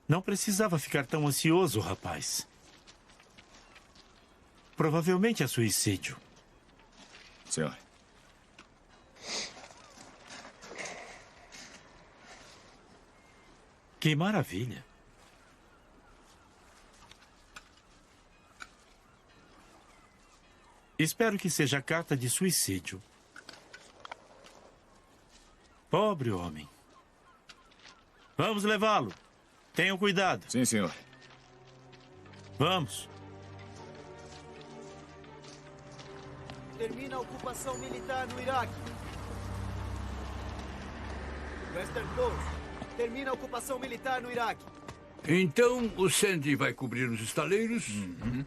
Não precisava ficar tão ansioso, rapaz. Provavelmente é suicídio. Senhor. Que maravilha. Espero que seja carta de suicídio. Pobre homem. Vamos levá-lo. Tenham cuidado. Sim, senhor. Vamos. Termina a ocupação militar no Iraque. Western Close. Termina a ocupação militar no Iraque. Então, o Sandy vai cobrir os estaleiros,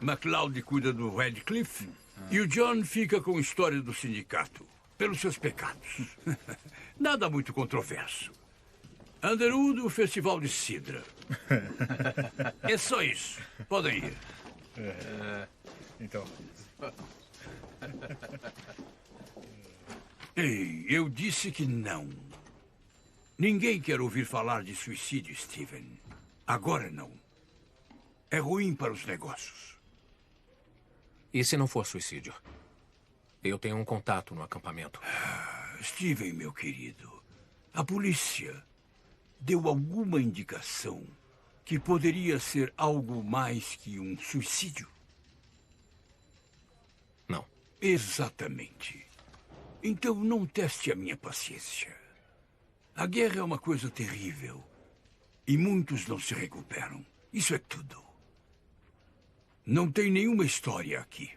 MacLeod cuida do Radcliffe e o John fica com a história do sindicato, pelos seus pecados. Nada muito controverso. Underwood, o Festival de Sidra. É só isso. Podem ir. Então... Ei, eu disse que não. Ninguém quer ouvir falar de suicídio, Steven. Agora não. É ruim para os negócios. E se não for suicídio? Eu tenho um contato no acampamento. Steven, meu querido, a polícia deu alguma indicação que poderia ser algo mais que um suicídio? Não. Exatamente. Então não teste a minha paciência. A guerra é uma coisa terrível. E muitos não se recuperam. Isso é tudo. Não tem nenhuma história aqui.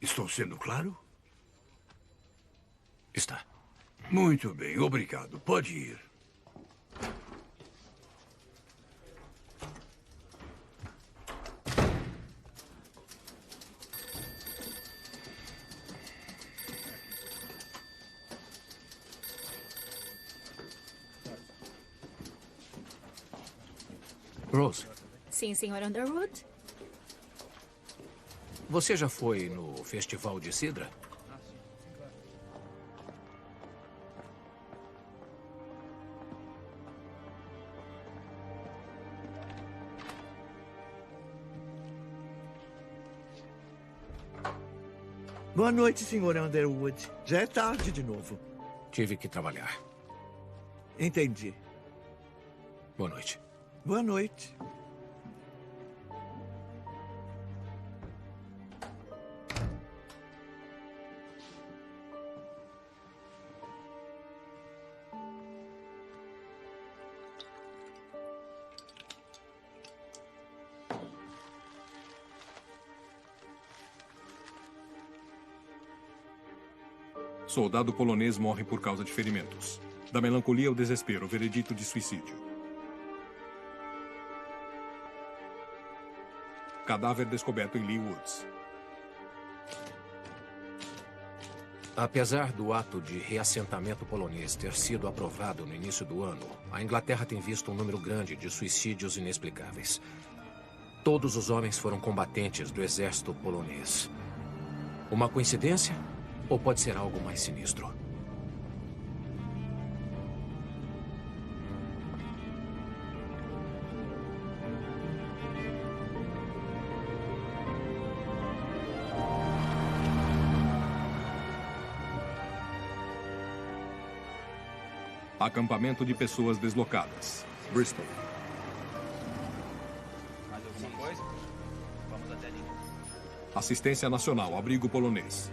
Estou sendo claro? Está. Muito bem, obrigado. Pode ir. Rose, Sim, Sr. Underwood? você já foi no Festival de Sidra? Boa noite, Sr. Underwood. Já é tarde de novo. Tive que trabalhar. Entendi. Boa noite. Boa noite. Soldado polonês morre por causa de ferimentos. Da melancolia ao desespero, veredito de suicídio. Cadáver descoberto em Lee Woods. Apesar do ato de reassentamento polonês ter sido aprovado no início do ano, a Inglaterra tem visto um número grande de suicídios inexplicáveis. Todos os homens foram combatentes do exército polonês. Uma coincidência? Ou pode ser algo mais sinistro? Acampamento de pessoas deslocadas. Bristol. Mais alguma coisa? Vamos até ali. Assistência Nacional, abrigo polonês.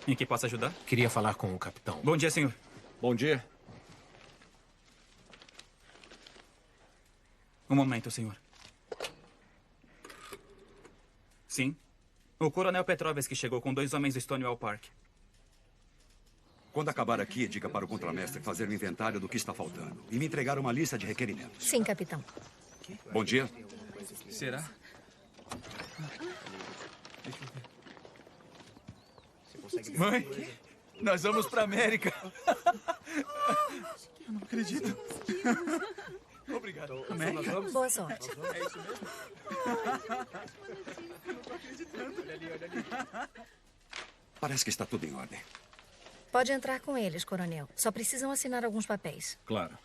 Em que posso ajudar? Queria falar com o capitão. Bom dia, senhor. Bom dia. Um momento, senhor. Sim. O coronel Petrovski chegou com 2 homens do Stonewall Park. Quando acabar aqui, diga para o contramestre fazer um inventário do que está faltando e me entregar uma lista de requerimentos. Sim, capitão. Bom dia. Será? Mãe, nós vamos pra América. Eu não acredito. Obrigado. América? Boa sorte. É isso mesmo? Eu não tô acreditando. Olha ali, olha ali. Parece que está tudo em ordem. Pode entrar com eles, coronel. Só precisam assinar alguns papéis. Claro.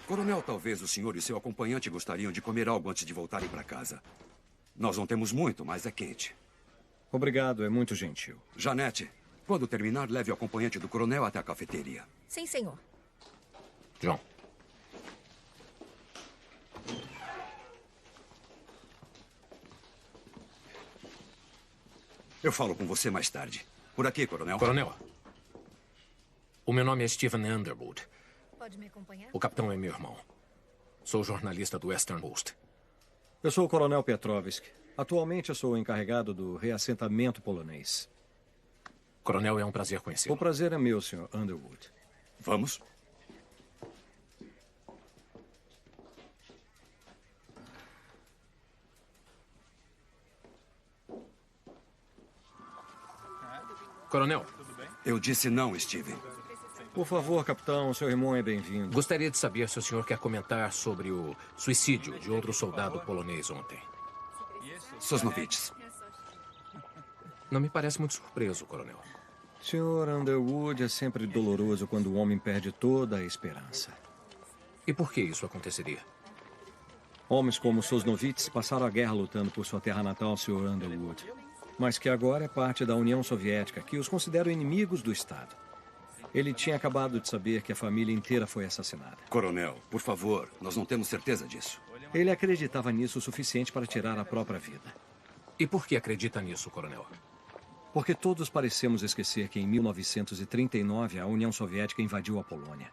Coronel, talvez o senhor e seu acompanhante gostariam de comer algo antes de voltarem para casa. Nós não temos muito, mas é quente. Obrigado, é muito gentil. Janete, quando terminar, leve o acompanhante do coronel até a cafeteria. Sim, senhor. John. Eu falo com você mais tarde. Por aqui, coronel. Coronel. O meu nome é Stephen Underwood. Pode me acompanhar? O capitão é meu irmão. Sou jornalista do Western Post. Eu sou o coronel Petrovski. Atualmente eu sou o encarregado do reassentamento polonês. Coronel, é um prazer conhecê-lo. O prazer é meu, Sr. Underwood. Vamos? Coronel. Eu disse não, Steven. Por favor, capitão, seu irmão é bem-vindo. Gostaria de saber se o senhor quer comentar sobre o suicídio de outro soldado polonês ontem. Sosnovitz. Não me parece muito surpreso, coronel. Sr. Underwood, é sempre doloroso quando o homem perde toda a esperança. E por que isso aconteceria? Homens como Sosnovitz passaram a guerra lutando por sua terra natal, Sr. Underwood. Mas que agora é parte da União Soviética, que os considera inimigos do Estado. Ele tinha acabado de saber que a família inteira foi assassinada. Coronel, por favor, nós não temos certeza disso. Ele acreditava nisso o suficiente para tirar a própria vida. E por que acredita nisso, coronel? Porque todos parecemos esquecer que em 1939 a União Soviética invadiu a Polônia.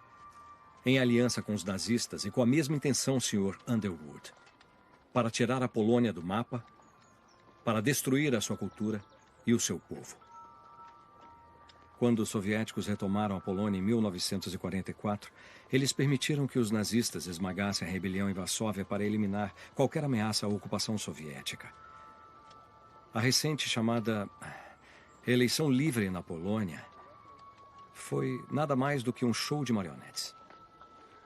Em aliança com os nazistas e com a mesma intenção, Sr. Underwood. Para tirar a Polônia do mapa, para destruir a sua cultura e o seu povo. Quando os soviéticos retomaram a Polônia em 1944, eles permitiram que os nazistas esmagassem a rebelião em Varsóvia para eliminar qualquer ameaça à ocupação soviética. A recente chamada eleição livre na Polônia foi nada mais do que um show de marionetes.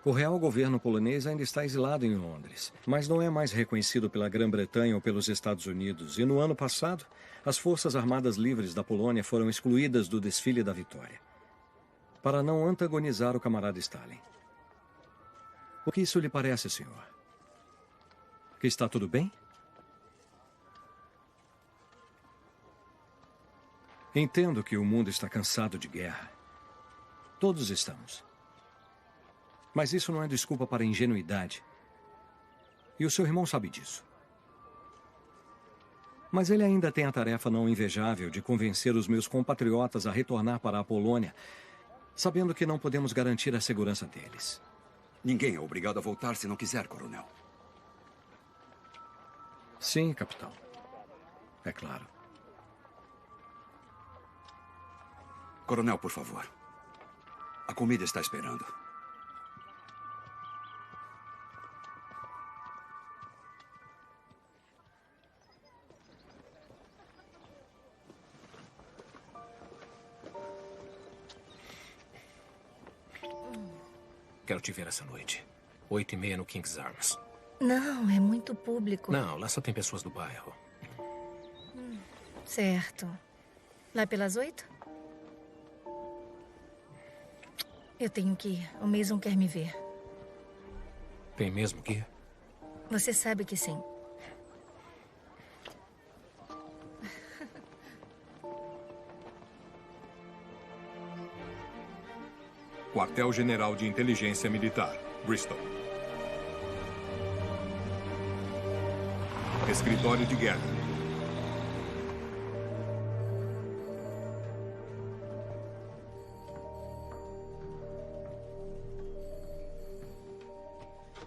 O real governo polonês ainda está exilado em Londres, mas não é mais reconhecido pela Grã-Bretanha ou pelos Estados Unidos. E no ano passado, as Forças Armadas Livres da Polônia foram excluídas do desfile da vitória, para não antagonizar o camarada Stalin. O que isso lhe parece, senhor? Que está tudo bem? Entendo que o mundo está cansado de guerra. Todos estamos. Mas isso não é desculpa para a ingenuidade. E o seu irmão sabe disso. Mas ele ainda tem a tarefa não invejável de convencer os meus compatriotas a retornar para a Polônia, sabendo que não podemos garantir a segurança deles. Ninguém é obrigado a voltar se não quiser, coronel. Sim, capitão. É claro. Coronel, por favor. A comida está esperando. Quero te ver essa noite. 8h30 no King's Arms. Não, é muito público. Não, lá só tem pessoas do bairro. Certo. Lá pelas 8? Eu tenho que ir. O Mason quer me ver. Tem mesmo que ir? Você sabe que sim. Quartel-General de Inteligência Militar, Bristol. Escritório de Guerra.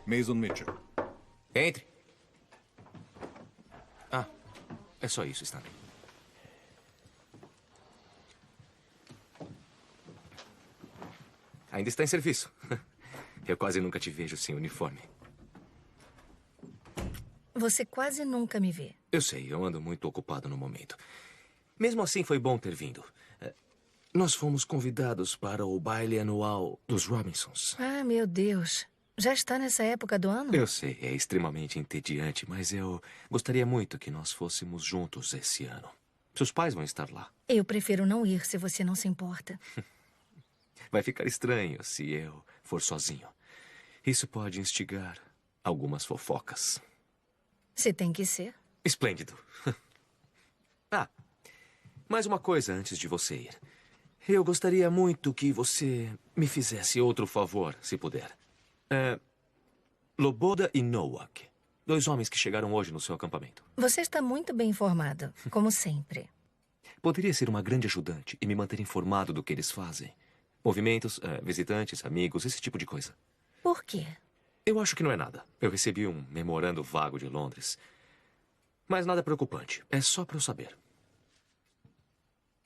Mason Mitchell. Entre. Ah, é só isso, Stanley. Ainda está em serviço. Eu quase nunca te vejo sem uniforme. Você quase nunca me vê. Eu sei, eu ando muito ocupado no momento. Mesmo assim, foi bom ter vindo. Nós fomos convidados para o baile anual dos Robinsons. Ah, meu Deus. Já está nessa época do ano? Eu sei, é extremamente entediante, mas eu gostaria muito que nós fôssemos juntos esse ano. Seus pais vão estar lá. Eu prefiro não ir, se você não se importa. Vai ficar estranho se eu for sozinho. Isso pode instigar algumas fofocas. Se tem que ser. Esplêndido. Ah, mais uma coisa antes de você ir. Eu gostaria muito que você me fizesse outro favor, se puder. Loboda e Nowak. 2 homens que chegaram hoje no seu acampamento. Você está muito bem informado, como sempre. Poderia ser uma grande ajudante e me manter informado do que eles fazem. Movimentos, visitantes, amigos, esse tipo de coisa. Por quê? Eu acho que não é nada. Eu recebi um memorando vago de Londres. Mas nada preocupante. É só para eu saber.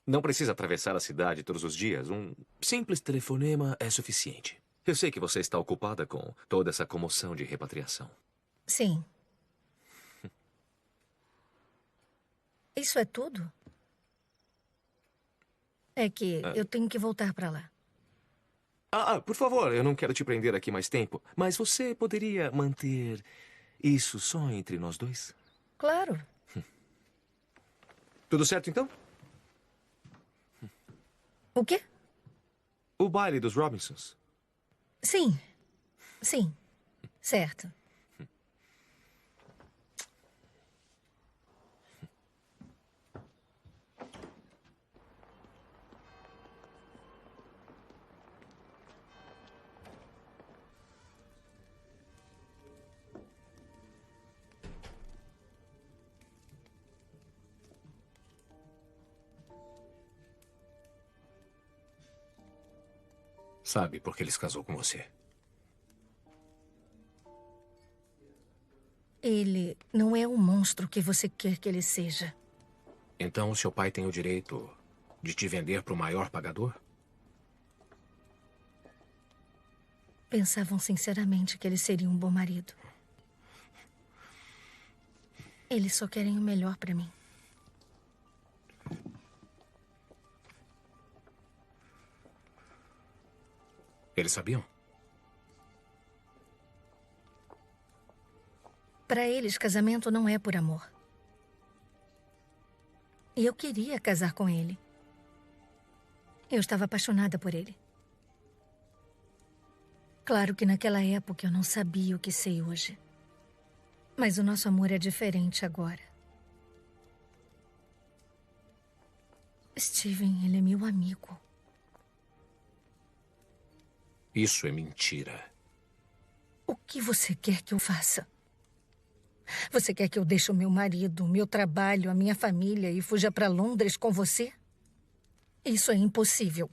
Não precisa atravessar a cidade todos os dias. Um simples telefonema é suficiente. Eu sei que você está ocupada com toda essa comoção de repatriação. Sim. Isso é tudo? É que eu tenho que voltar para lá. Por favor, eu não quero te prender aqui mais tempo, mas você poderia manter isso só entre nós dois? Claro. Tudo certo, então? O quê? O baile dos Robinsons. Sim. Sim. Certo. Sabe por que ele se casou com você? Ele não é o monstro que você quer que ele seja. Então o seu pai tem o direito de te vender para o maior pagador? Pensavam sinceramente que ele seria um bom marido. Eles só querem o melhor para mim. Eles sabiam? Para eles, casamento não é por amor. E eu queria casar com ele. Eu estava apaixonada por ele. Claro que naquela época eu não sabia o que sei hoje. Mas o nosso amor é diferente agora. Steven, ele é meu amigo. Isso é mentira. O que você quer que eu faça? Você quer que eu deixe o meu marido, o meu trabalho, a minha família e fuja para Londres com você? Isso é impossível.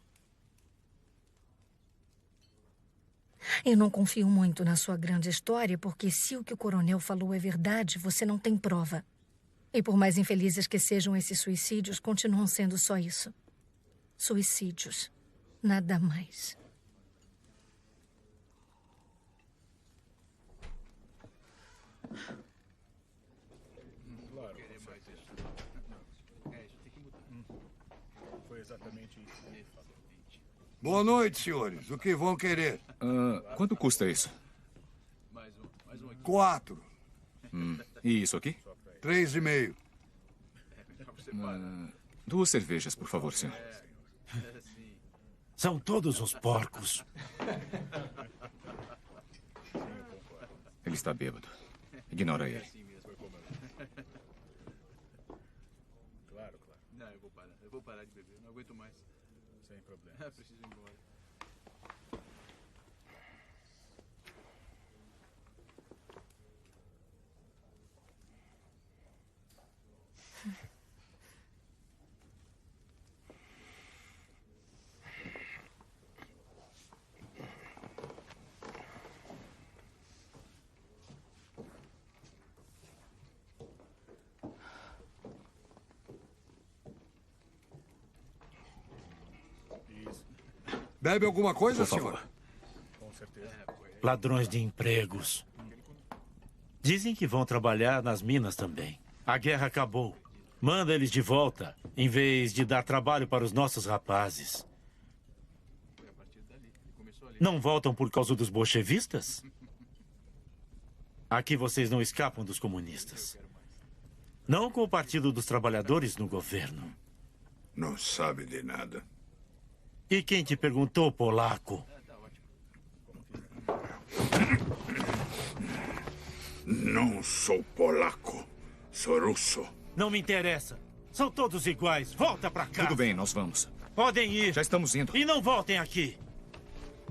Eu não confio muito na sua grande história, porque se o que o coronel falou é verdade, você não tem prova. E por mais infelizes que sejam esses suicídios, continuam sendo só isso. Suicídios. Nada mais. Boa noite, senhores. O que vão querer? Quanto custa isso? 4. E isso aqui? 3,5. 2 cervejas, por favor, senhor. São todos uns porcos. Ele está bêbado. Ignora ele. Claro. Não, eu vou parar. Eu vou parar de beber. Não aguento mais. Sem problema. Preciso ir embora. Bebe alguma coisa, Por favor. senhor? Ladrões de empregos. Dizem que vão trabalhar nas minas também. A guerra acabou. Manda eles de volta, em vez de dar trabalho para os nossos rapazes. Não voltam por causa dos bolchevistas? Aqui vocês não escapam dos comunistas. Não com o Partido dos Trabalhadores no governo. Não sabe de nada. E quem te perguntou, polaco? Não sou polaco. Sou russo. Não me interessa. São todos iguais. Volta pra cá. Tudo bem, nós vamos. Podem ir. Já estamos indo. E não voltem aqui.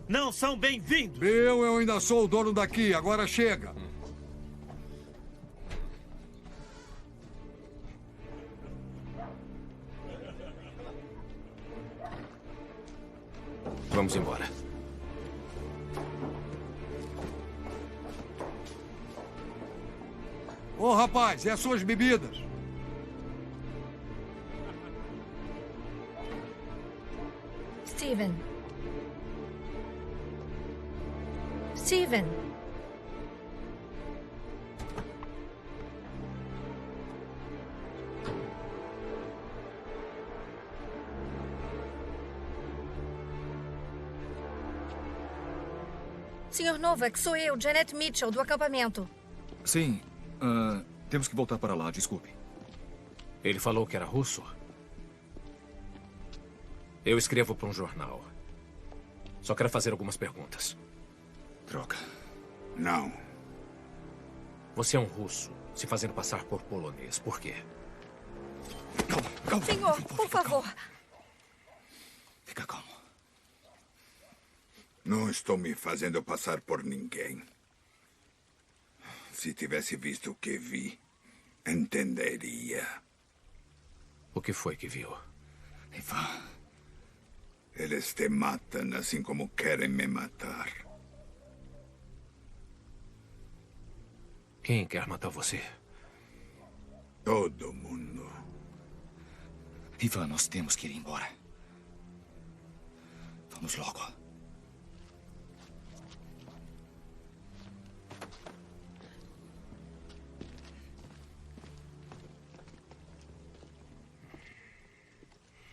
Não são bem-vindos. Eu ainda sou o dono daqui. Agora chega. Vamos embora. Ô, rapaz, e as suas bebidas? Steven. Steven. Senhor Novak, sou eu, Janet Mitchell, do acampamento. Sim. Temos que voltar para lá, desculpe. Ele falou que era russo? Eu escrevo para um jornal. Só quero fazer algumas perguntas. Droga. Não. Você é um russo, se fazendo passar por polonês. Por quê? Calma. Senhor, por favor. Fica calmo. Não estou me fazendo passar por ninguém. Se tivesse visto o que vi, entenderia. O que foi que viu? Ivan. Eles te matam assim como querem me matar. Quem quer matar você? Todo mundo. Ivan, nós temos que ir embora. Vamos logo.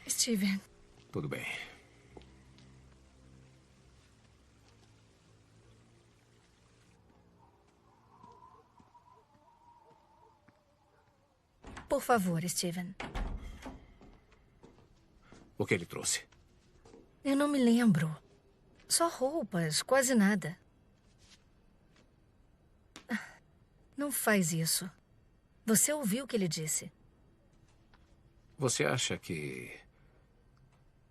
Steven. Tudo bem. Por favor, Steven. O que ele trouxe? Eu não me lembro. Só roupas, quase nada. Não faz isso. Você ouviu o que ele disse? Você acha que...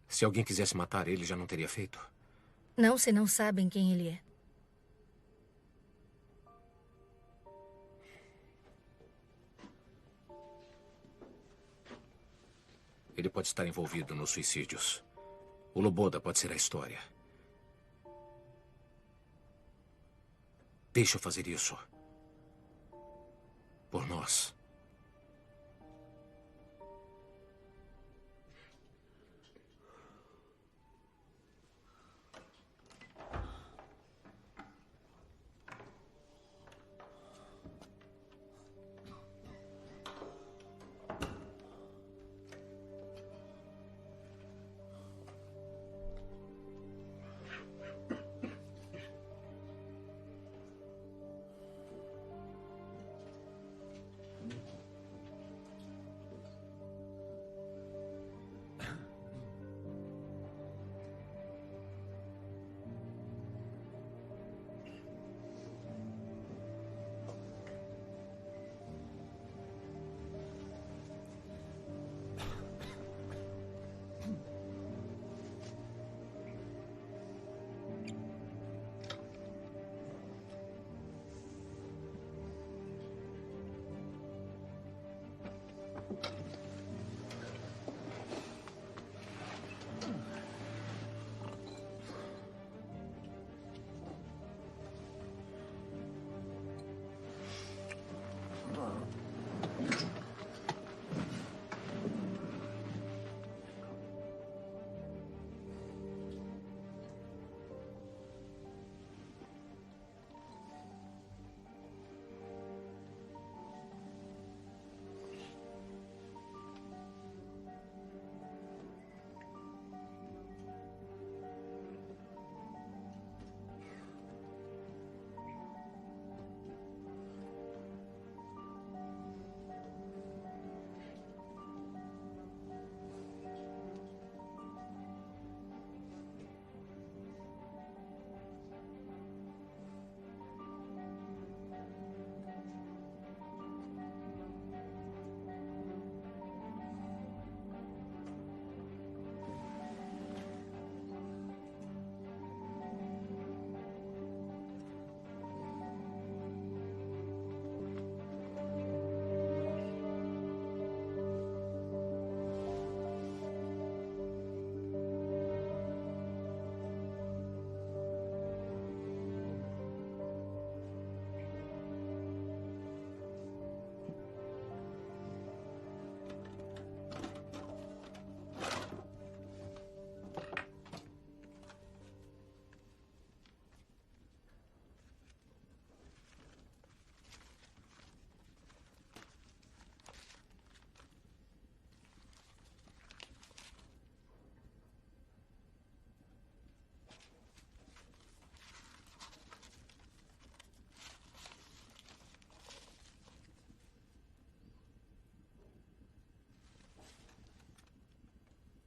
se alguém quisesse matar ele, já não teria feito? Não, se não sabem quem ele é. Ele pode estar envolvido nos suicídios. O Loboda pode ser a história. Deixa eu fazer isso. Por nós.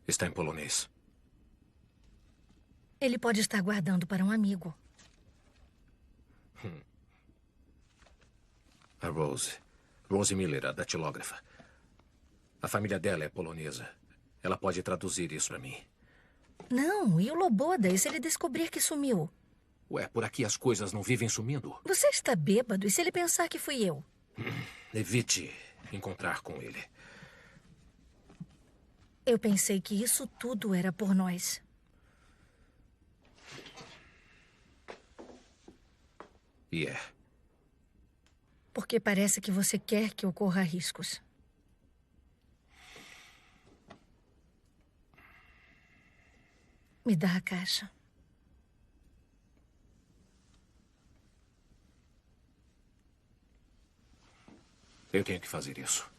Está em polonês. Ele pode estar guardando para um amigo. A Rose Miller, a datilógrafa. A família dela é polonesa. Ela pode traduzir isso para mim. Não, e o Loboda, e se ele descobrir que sumiu? Ué, por aqui as coisas não vivem sumindo. Você está bêbado, e se ele pensar que fui eu? Evite encontrar com ele. Eu pensei que isso tudo era por nós. E é. Porque parece que você quer que eu corra riscos. Me dá a caixa. Eu tenho que fazer isso.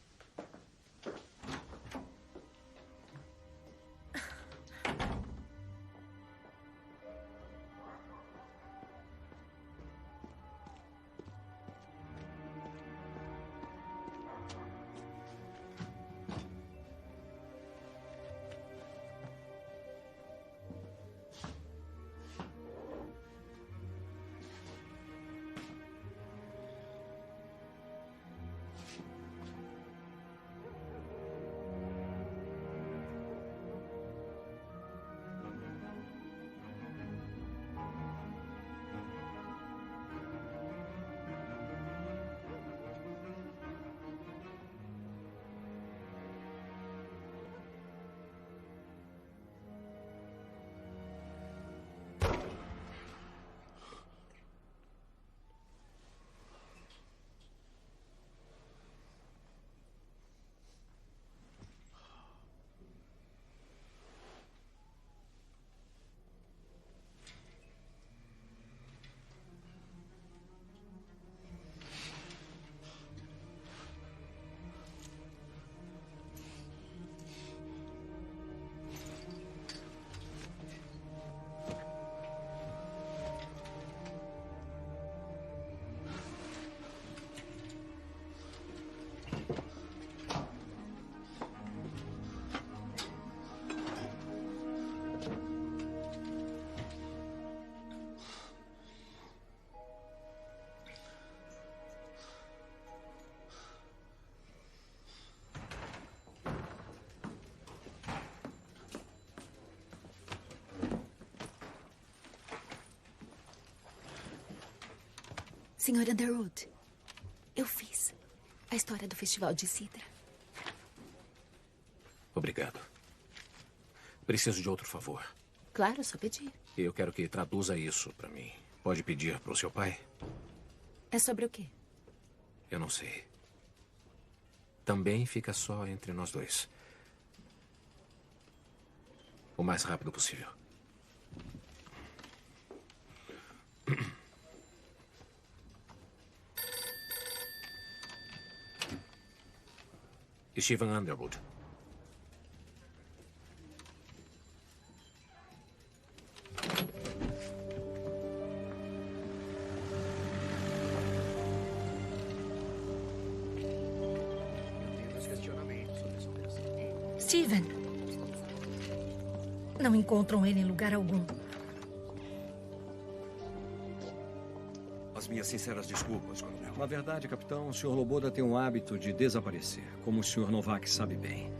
Sr. Underwood, eu fiz a história do Festival de Sidra. Obrigado. Preciso de outro favor. Claro, só pedir. Eu quero que traduza isso para mim. Pode pedir para o seu pai? É sobre o quê? Eu não sei. Também fica só entre nós dois. O mais rápido possível. Stephen Underwood. Steven. Não encontram ele em lugar algum. As minhas sinceras desculpas, coronel. Na verdade, capitão, o Sr. Loboda tem o hábito de desaparecer, como o Sr. Novak sabe bem.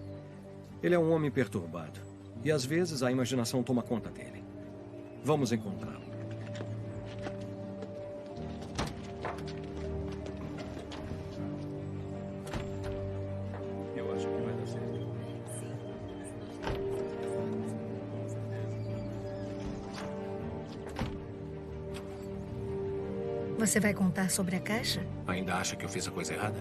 Ele é um homem perturbado, e às vezes a imaginação toma conta dele. Vamos encontrá-lo. Eu acho que vai dar certo. Você vai contar sobre a caixa? Ainda acha que eu fiz a coisa errada?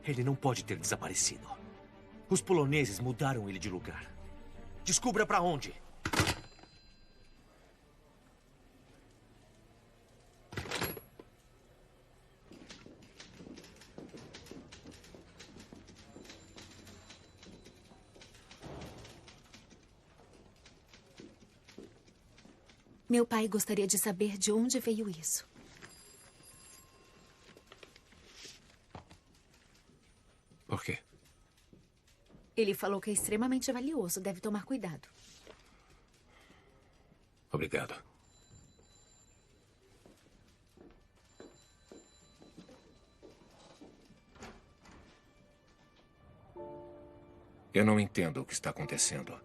Ele não pode ter desaparecido. Os poloneses mudaram ele de lugar. Descubra para onde. Meu pai gostaria de saber de onde veio isso. Por quê? Ele falou que é extremamente valioso. Deve tomar cuidado. Obrigado. Eu não entendo o que está acontecendo.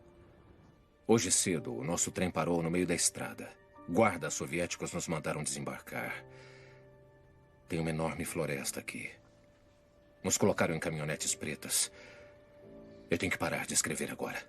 Hoje cedo, o nosso trem parou no meio da estrada. Guardas soviéticos nos mandaram desembarcar. Tem uma enorme floresta aqui. Nos colocaram em caminhonetes pretas. Eu tenho que parar de escrever agora.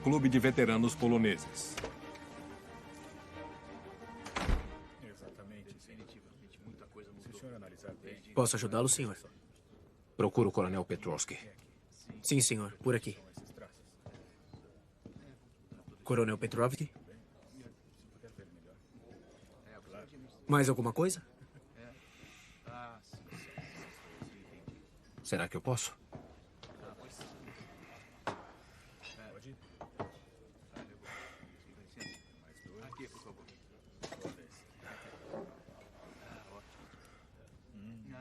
Clube de Veteranos Poloneses. Exatamente. Definitivamente. Muita coisa mudou. Se o senhor analisar bem... Posso ajudá-lo, senhor? Procuro o Coronel Petrovsky. Sim, senhor. Por aqui. Coronel Petrovsky? Mais alguma coisa? Será que eu posso?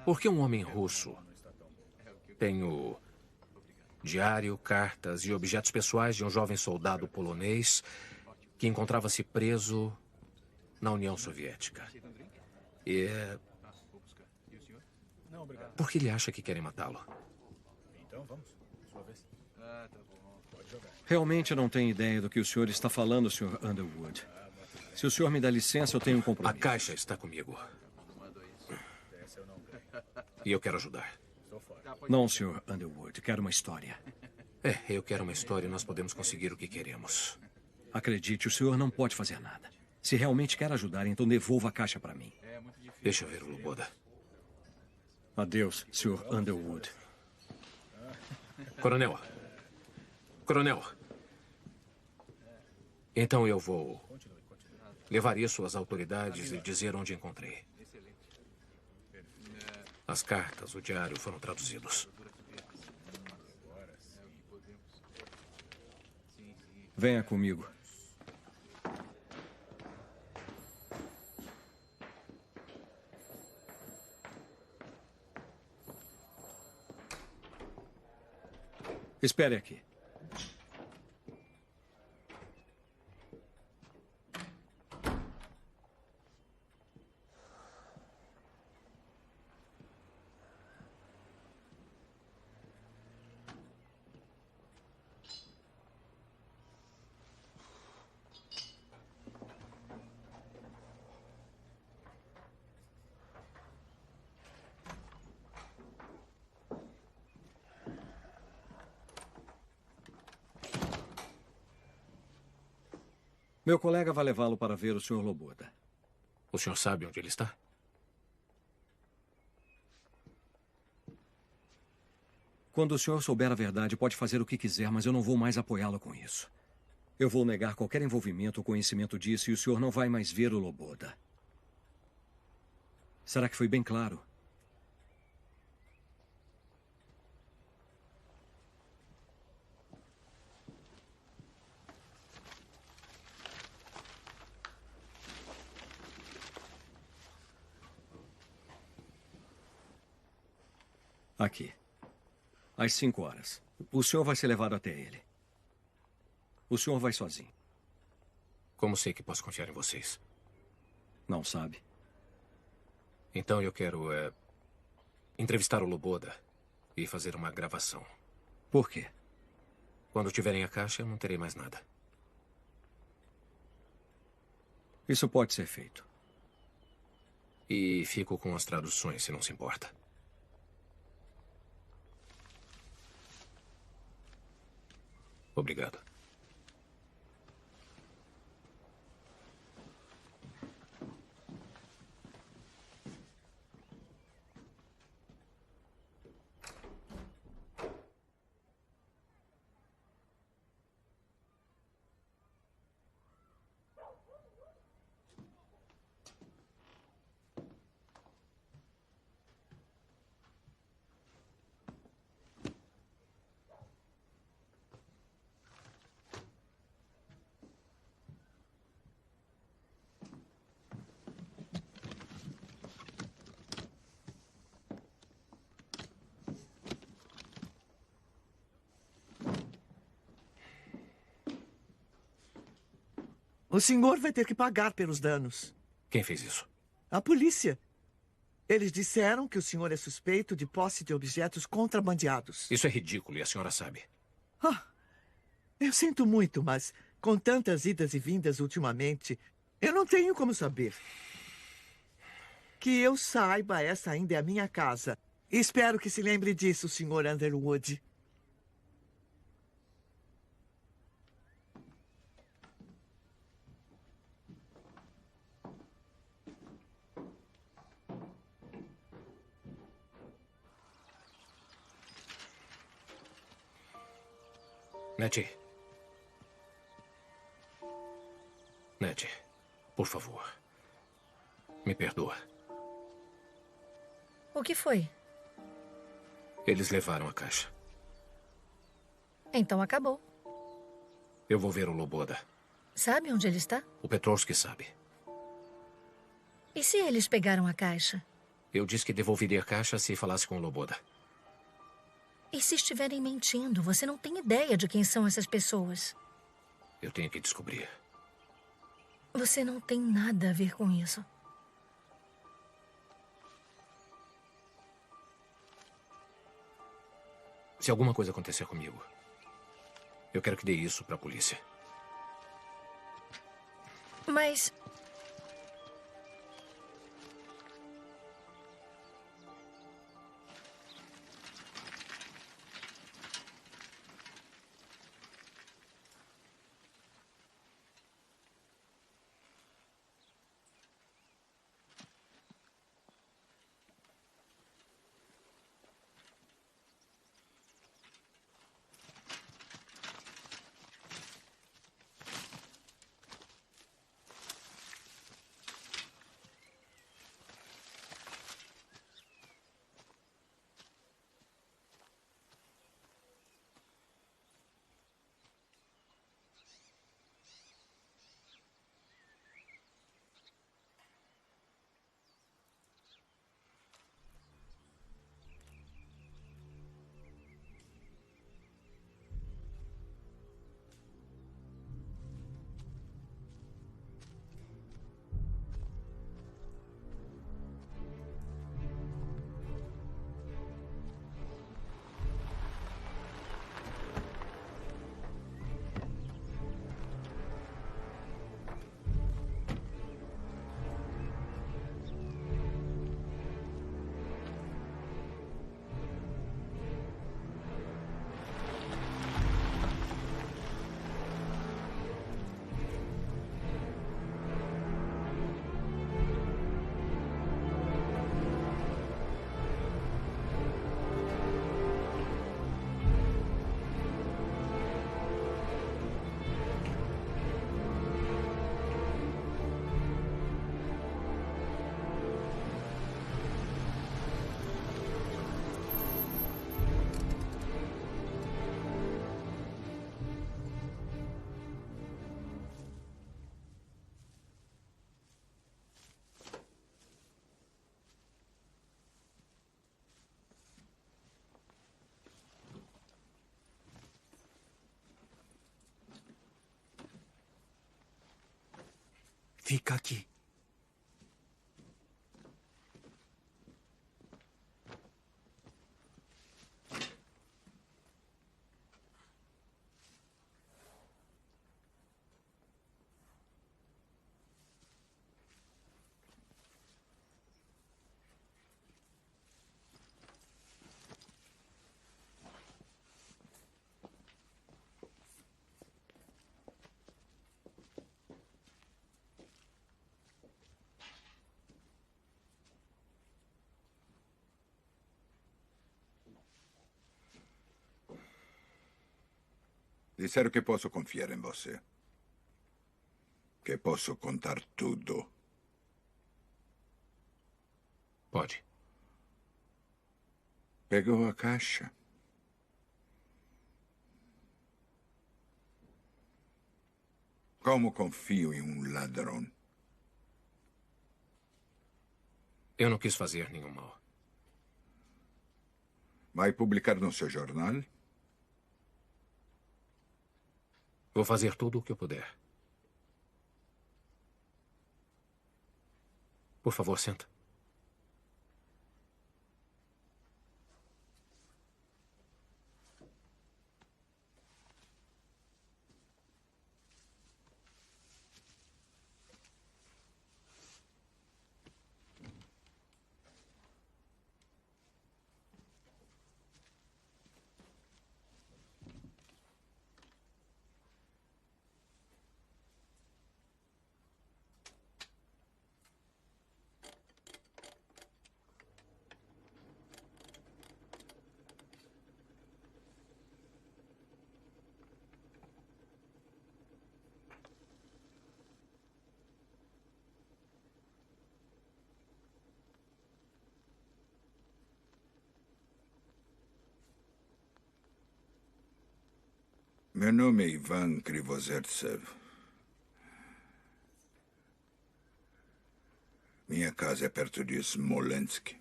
Por que um homem russo tem o diário, cartas e objetos pessoais de um jovem soldado polonês que encontrava-se preso na União Soviética? E por que ele acha que querem matá-lo? Então vamos. Sua vez. Tá bom. Pode jogar. Realmente não tenho ideia do que o senhor está falando, Sr. Underwood. Se o senhor me dá licença, eu tenho um compromisso. A caixa está comigo. E eu quero ajudar. Não, Sr. Underwood. Quero uma história. Eu quero uma história e nós podemos conseguir o que queremos. Acredite, o senhor não pode fazer nada. Se realmente quer ajudar, então devolva a caixa para mim. Deixa eu ver o Loboda. Adeus, Sr. Underwood. Coronel. Coronel. Então eu vou levar isso às autoridades e dizer onde encontrei. As cartas, o diário foram traduzidos. Venha comigo. Espere aqui. Meu colega vai levá-lo para ver o Sr. Loboda. O senhor sabe onde ele está? Quando o senhor souber a verdade, pode fazer o que quiser, mas eu não vou mais apoiá-lo com isso. Eu vou negar qualquer envolvimento ou conhecimento disso e o senhor não vai mais ver o Loboda. Será que foi bem claro? Aqui. Às 5 horas. O senhor vai ser levado até ele. O senhor vai sozinho. Como sei que posso confiar em vocês? Não sabe? Então eu quero entrevistar o Loboda e fazer uma gravação. Por quê? Quando tiverem a caixa, eu não terei mais nada. Isso pode ser feito. E fico com as traduções, se não se importa. Obrigado. O senhor vai ter que pagar pelos danos. Quem fez isso? A polícia. Eles disseram que o senhor é suspeito de posse de objetos contrabandeados. Isso é ridículo e a senhora sabe. Eu sinto muito, mas com tantas idas e vindas ultimamente, eu não tenho como saber. Que eu saiba, essa ainda é a minha casa. Espero que se lembre disso, Sr. Underwood. Nettie. Nettie, por favor. Me perdoa. O que foi? Eles levaram a caixa. Então acabou. Eu vou ver o Loboda. Sabe onde ele está? O Petrovski sabe. E se eles pegaram a caixa? Eu disse que devolveria a caixa se falasse com o Loboda. E se estiverem mentindo? Você não tem ideia de quem são essas pessoas. Eu tenho que descobrir. Você não tem nada a ver com isso. Se alguma coisa acontecer comigo, eu quero que dê isso para a polícia. Mas... Fica aqui. Disseram que posso confiar em você. Que posso contar tudo. Pode. Pegou a caixa. Como confio em um ladrão? Eu não quis fazer nenhum mal. Vai publicar no seu jornal? Vou fazer tudo o que eu puder. Por favor, senta. Meu nome é Ivan Krivozertsev. Minha casa é perto de Smolensk,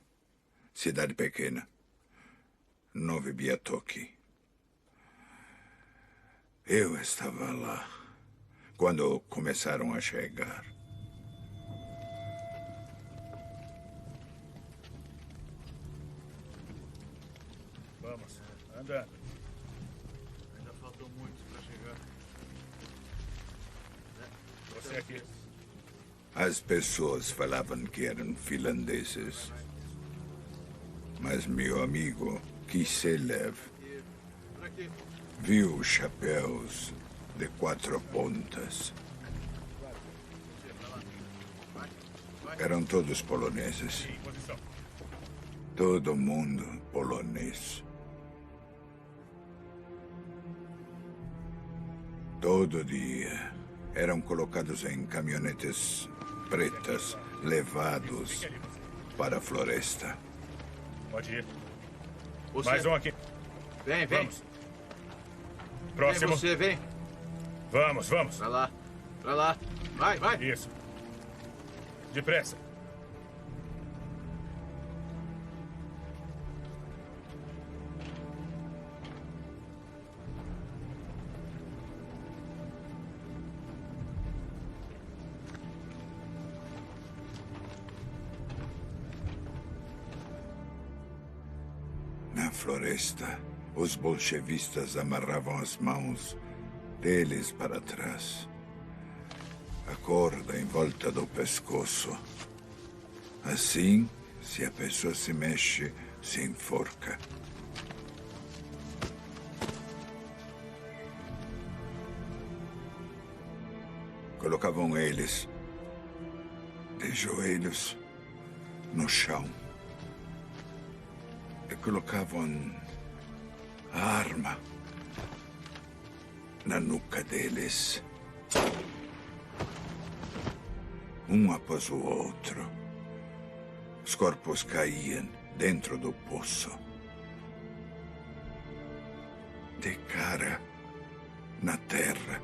cidade pequena. Novi Biatoki. Eu estava lá quando começaram a chegar. Vamos, andando. Ainda faltou muito para chegar. Você aqui. As pessoas falavam que eram finlandeses. Mas meu amigo Kiselev viu chapéus de 4 pontas. Eram todos poloneses. Todo mundo polonês. Todo dia eram colocados em caminhonetes pretas, levados para a floresta. Pode ir. Você. Mais um aqui. Vem, vem. Vamos. Próximo. Vem você, vem. Vamos, vamos. Pra lá. Pra lá. Vai, vai. Isso. Depressa. Na floresta, os bolchevistas amarravam as mãos deles para trás. A corda em volta do pescoço. Assim, se a pessoa se mexe, se enforca. Colocavam eles de joelhos no chão. E colocavam a arma na nuca deles. Um após o outro. Os corpos caíam dentro do poço. De cara na terra.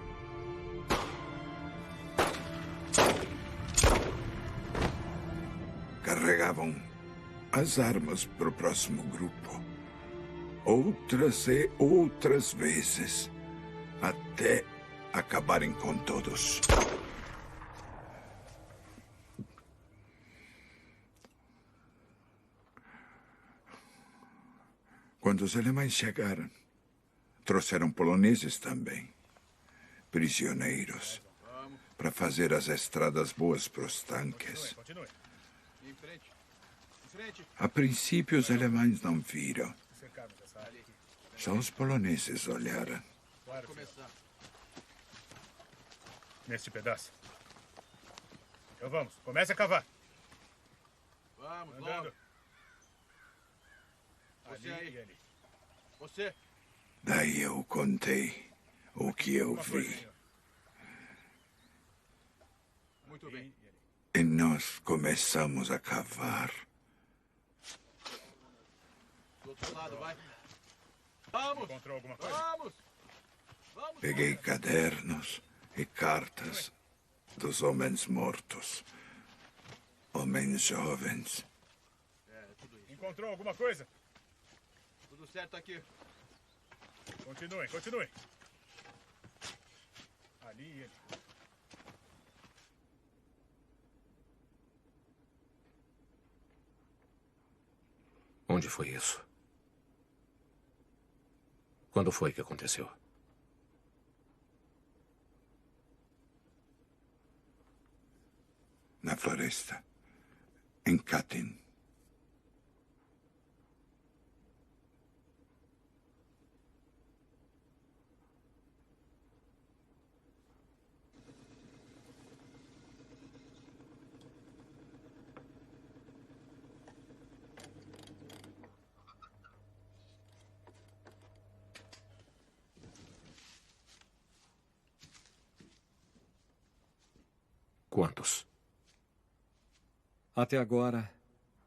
Carregavam as armas para o próximo grupo. Outras e outras vezes. Até acabarem com todos. Quando os alemães chegaram, trouxeram poloneses também. Prisioneiros. Para fazer as estradas boas para os tanques. Continue. Em frente. Em frente. A princípio, os alemães não viram. Cercarmos essa área aqui. Só os poloneses olharam. Claro. Começar. Neste pedaço. Então vamos. Comece a cavar. Vamos, andando. Você ali e ali. Você. Daí eu contei o que eu vi. Muito bem. E nós começamos a cavar. Do outro lado, vai. Vamos! Encontrou alguma coisa? Vamos! Vamos! Peguei cadernos e cartas dos homens mortos. Homens jovens. Tudo isso. Encontrou alguma coisa? Tudo certo aqui. Continuem, continuem. Ali e ali. Onde foi isso? Quando foi que aconteceu? Na floresta. Em Katyn. Quantos? Até agora,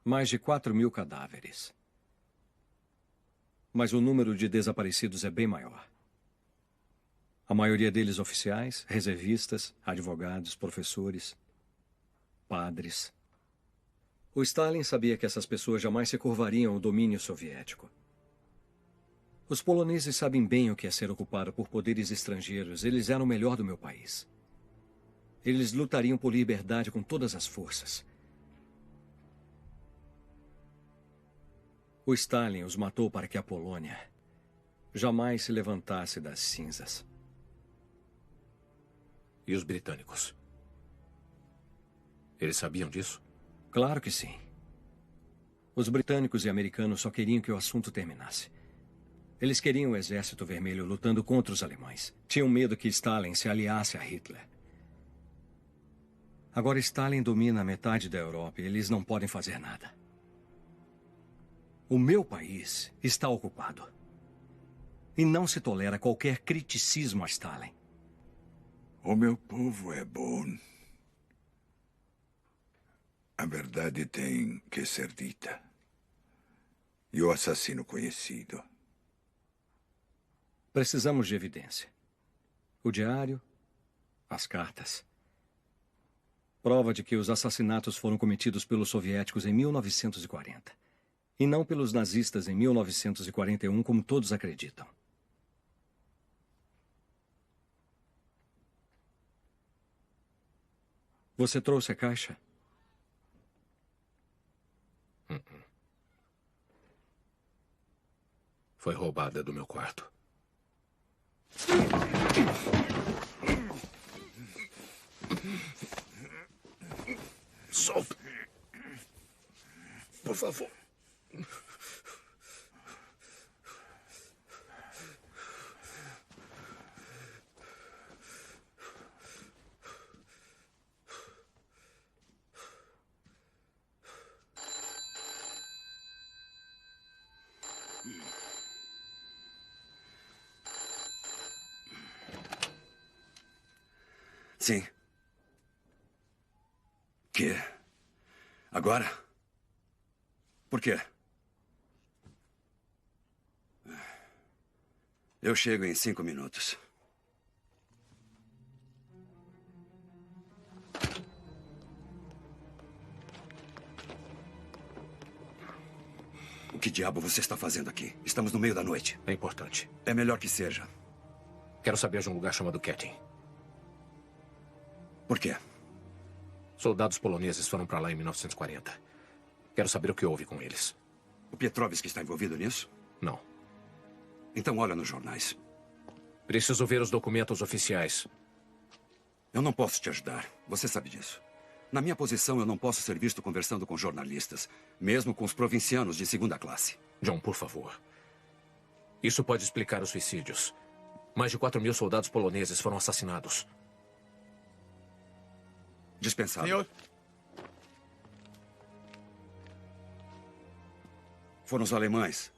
mais de 4.000 cadáveres. Mas o número de desaparecidos é bem maior. A maioria deles oficiais, reservistas, advogados, professores, padres. O Stalin sabia que essas pessoas jamais se curvariam ao domínio soviético. Os poloneses sabem bem o que é ser ocupado por poderes estrangeiros. Eles eram o melhor do meu país. Eles lutariam por liberdade com todas as forças. O Stalin os matou para que a Polônia jamais se levantasse das cinzas. E os britânicos? Eles sabiam disso? Claro que sim. Os britânicos e americanos só queriam que o assunto terminasse. Eles queriam o Exército Vermelho lutando contra os alemães. Tinham medo que Stalin se aliasse a Hitler. Agora Stalin domina metade da Europa e eles não podem fazer nada. O meu país está ocupado. E não se tolera qualquer criticismo a Stalin. O meu povo é bom. A verdade tem que ser dita. E o assassino conhecido. Precisamos de evidência. O diário, as cartas. Prova de que os assassinatos foram cometidos pelos soviéticos em 1940. E não pelos nazistas em 1941, como todos acreditam. Você trouxe a caixa? Foi roubada do meu quarto. Solta. Por favor. Sim. Que? Agora? Por quê? Eu chego em 5 minutos. O que diabo você está fazendo aqui? Estamos no meio da noite. É importante. É melhor que seja. Quero saber de um lugar chamado Katyn. Por quê? Soldados poloneses foram para lá em 1940. Quero saber o que houve com eles. O Petrovski está envolvido nisso? Não. Então olha nos jornais. Preciso ver os documentos oficiais. Eu não posso te ajudar. Você sabe disso. Na minha posição, eu não posso ser visto conversando com jornalistas, mesmo com os provincianos de segunda classe. John, por favor. Isso pode explicar os suicídios. Mais de 4.000 soldados poloneses foram assassinados. Dispensado. Senhor. Foram os alemães.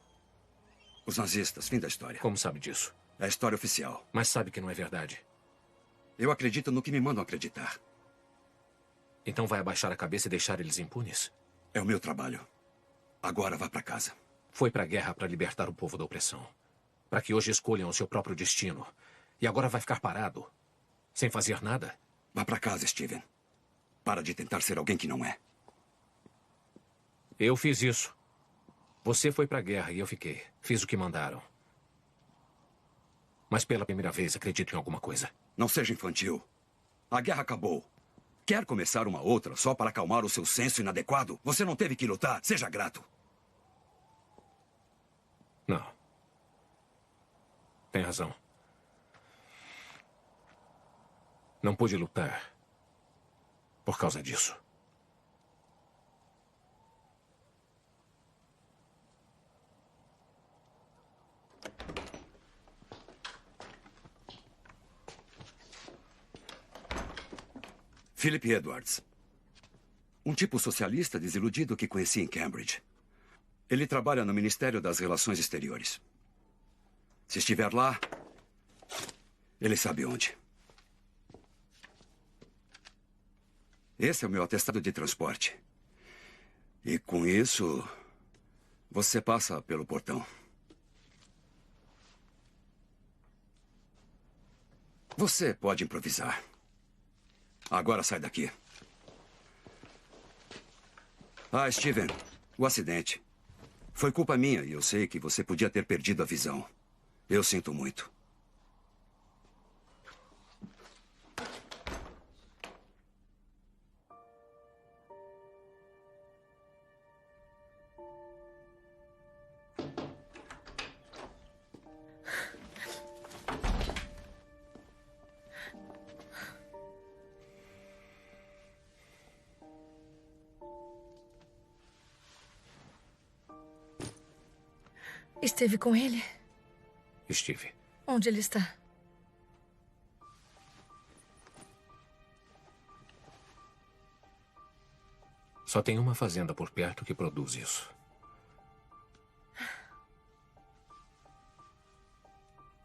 Os nazistas. Fim da história. Como sabe disso? É a história oficial. Mas sabe que não é verdade. Eu acredito no que me mandam acreditar. Então vai abaixar a cabeça e deixar eles impunes? É o meu trabalho. Agora vá para casa. Foi para a guerra para libertar o povo da opressão. Para que hoje escolham o seu próprio destino. E agora vai ficar parado? Sem fazer nada? Vá para casa, Steven. Para de tentar ser alguém que não é. Eu fiz isso. Você foi para a guerra e eu fiquei. Fiz o que mandaram. Mas pela primeira vez acredito em alguma coisa. Não seja infantil. A guerra acabou. Quer começar uma outra só para acalmar o seu senso inadequado? Você não teve que lutar. Seja grato. Não. Tem razão. Não pude lutar por causa disso. Philip Edwards. Um tipo socialista desiludido que conheci em Cambridge. Ele trabalha no Ministério das Relações Exteriores. Se estiver lá, ele sabe onde. Esse é o meu atestado de transporte. E com isso, você passa pelo portão. Você pode improvisar. Agora sai daqui. Ah, Steven, o acidente. Foi culpa minha e eu sei que você podia ter perdido a visão. Eu sinto muito. Esteve com ele? Estive. Onde ele está? Só tem uma fazenda por perto que produz isso.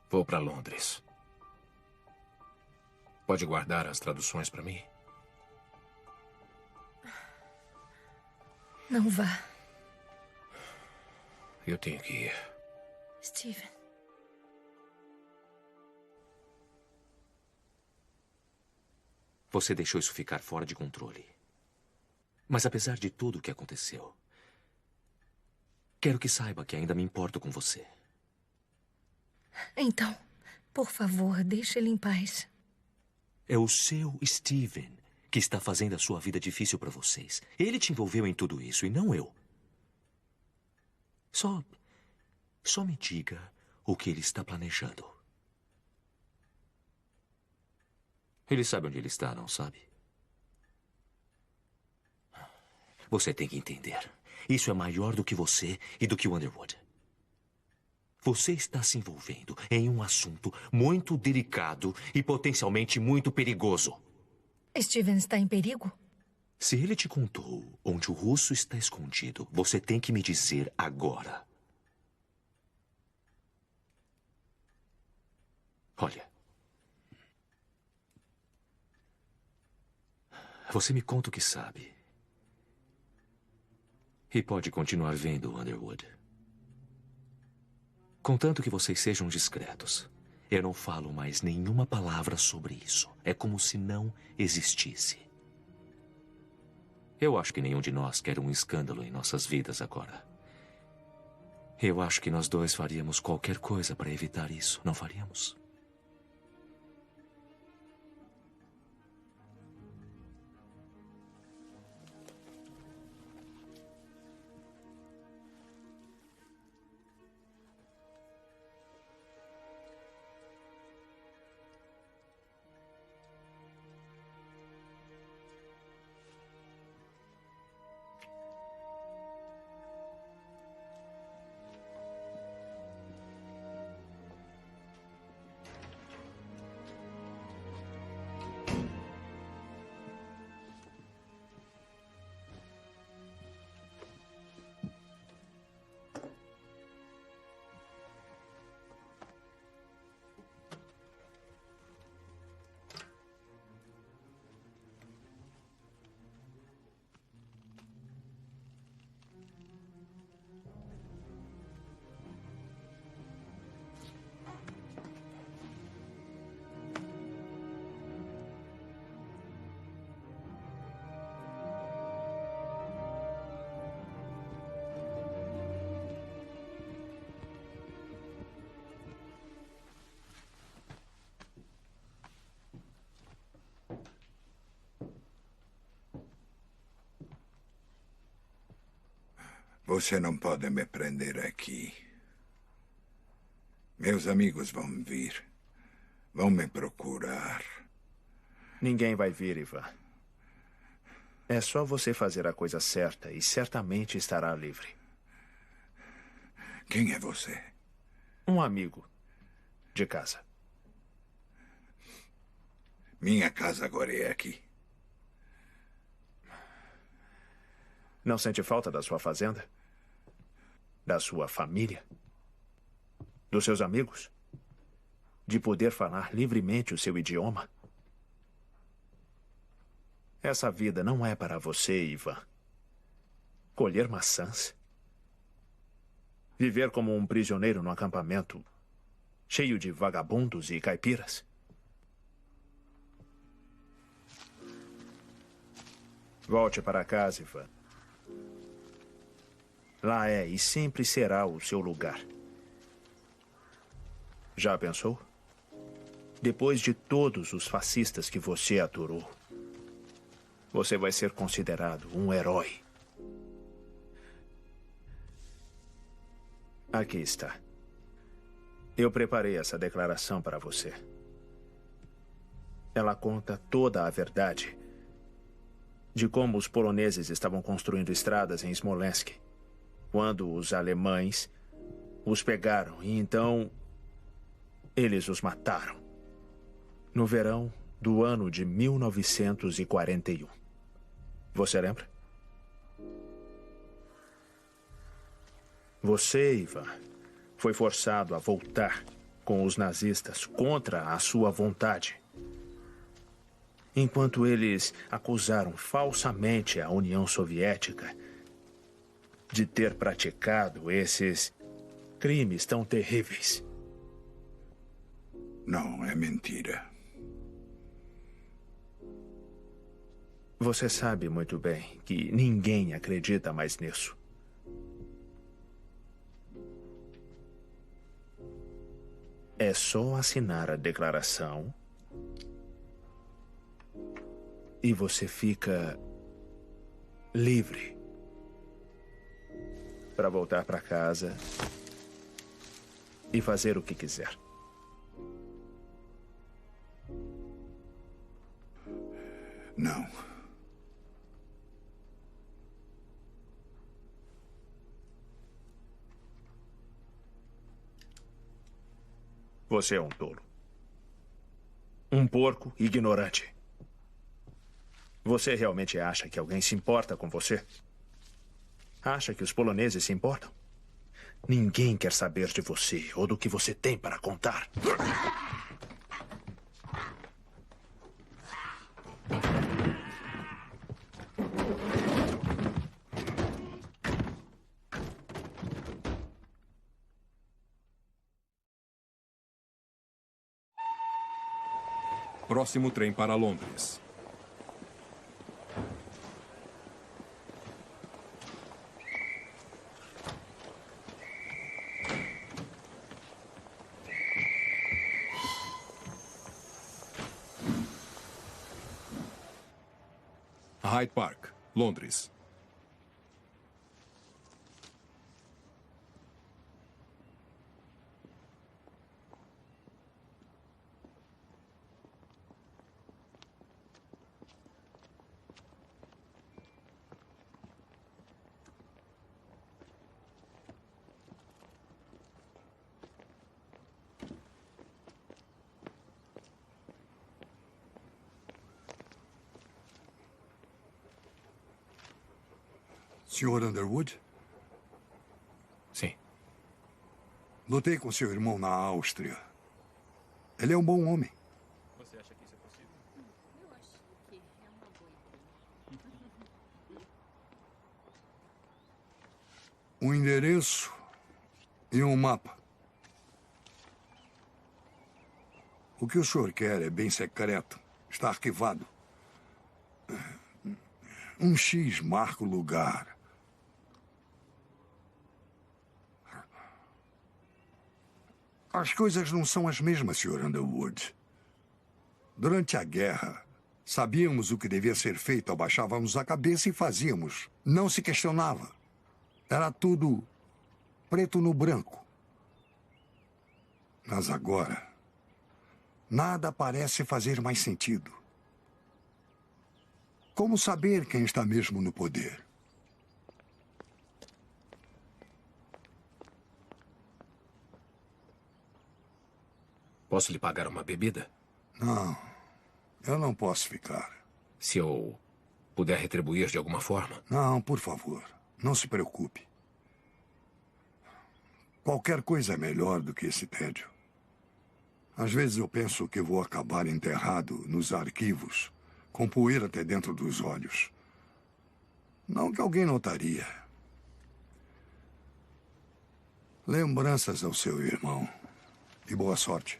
Vou para Londres. Pode guardar as traduções para mim? Não vá. Eu tenho que ir. Steven. Você deixou isso ficar fora de controle. Mas apesar de tudo o que aconteceu, quero que saiba que ainda me importo com você. Então, por favor, deixe ele em paz. É o seu Steven que está fazendo a sua vida difícil para vocês. Ele te envolveu em tudo isso e não eu. Só me diga o que ele está planejando. Ele sabe onde ele está, não sabe? Você tem que entender. Isso é maior do que você e do que o Underwood. Você está se envolvendo em um assunto muito delicado e potencialmente muito perigoso. Steven está em perigo? Se ele te contou onde o russo está escondido, você tem que me dizer agora. Olha. Você me conta o que sabe. E pode continuar vendo o Underwood. Contanto que vocês sejam discretos. Eu não falo mais nenhuma palavra sobre isso. É como se não existisse. Eu acho que nenhum de nós quer um escândalo em nossas vidas agora. Eu acho que nós dois faríamos qualquer coisa para evitar isso, não faríamos? Você não pode me prender aqui. Meus amigos vão vir. Vão me procurar. Ninguém vai vir, Ivan. É só você fazer a coisa certa e certamente estará livre. Quem é você? Um amigo de casa. Minha casa agora é aqui. Não sente falta da sua fazenda? Da sua família? Dos seus amigos? De poder falar livremente o seu idioma? Essa vida não é para você, Ivan. Colher maçãs? Viver como um prisioneiro no acampamento cheio de vagabundos e caipiras? Volte para casa, Ivan. Lá é e sempre será o seu lugar. Já pensou? Depois de todos os fascistas que você aturou, você vai ser considerado um herói. Aqui está. Eu preparei essa declaração para você. Ela conta toda a verdade de como os poloneses estavam construindo estradas em Smolensk, quando os alemães os pegaram e então eles os mataram. No verão do ano de 1941. Você lembra? Você, Ivan, foi forçado a voltar com os nazistas contra a sua vontade, enquanto eles acusaram falsamente a União Soviética de ter praticado esses crimes tão terríveis. Não, é mentira. Você sabe muito bem que ninguém acredita mais nisso. É só assinar a declaração e você fica livre para voltar para casa e fazer o que quiser. Não. Você é um tolo. Um porco ignorante. Você realmente acha que alguém se importa com você? Acha que os poloneses se importam? Ninguém quer saber de você ou do que você tem para contar. Próximo trem para Londres. Hyde Park, Londres. Sr. Underwood? Sim. Lutei com seu irmão na Áustria. Ele é um bom homem. Você acha que isso é possível? Eu acho que é uma boa ideia. Um endereço e um mapa. O que o senhor quer é bem secreto. Está arquivado. Um X marca o lugar. As coisas não são as mesmas, Sr. Underwood. Durante a guerra, sabíamos o que devia ser feito, abaixávamos a cabeça e fazíamos. Não se questionava. Era tudo preto no branco. Mas agora, nada parece fazer mais sentido. Como saber quem está mesmo no poder? Posso lhe pagar uma bebida? Não, eu não posso ficar. Se eu puder retribuir de alguma forma? Não, por favor, não se preocupe. Qualquer coisa é melhor do que esse tédio. Às vezes eu penso que vou acabar enterrado nos arquivos, com poeira até dentro dos olhos. Não que alguém notaria. Lembranças ao seu irmão. E boa sorte.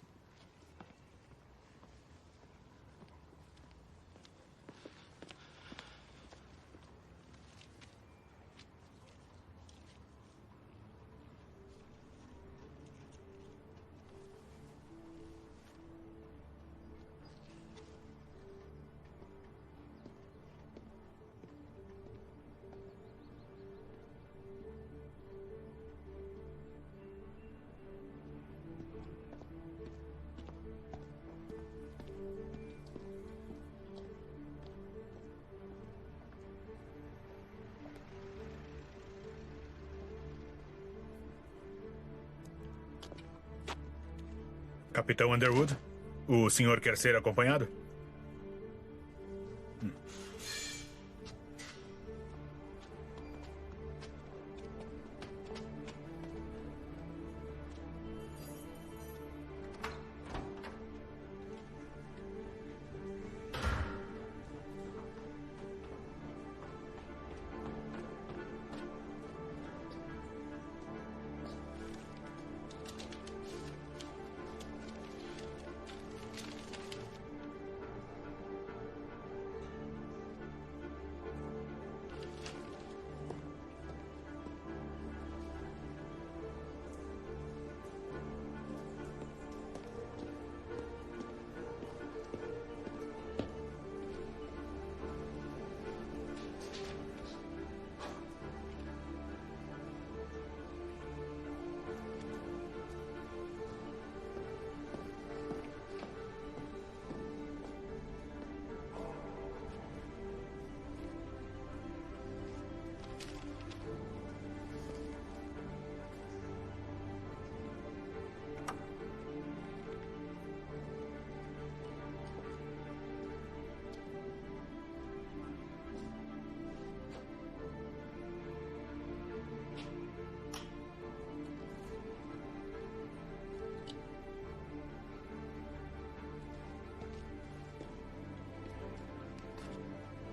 Capitão Underwood, o senhor quer ser acompanhado?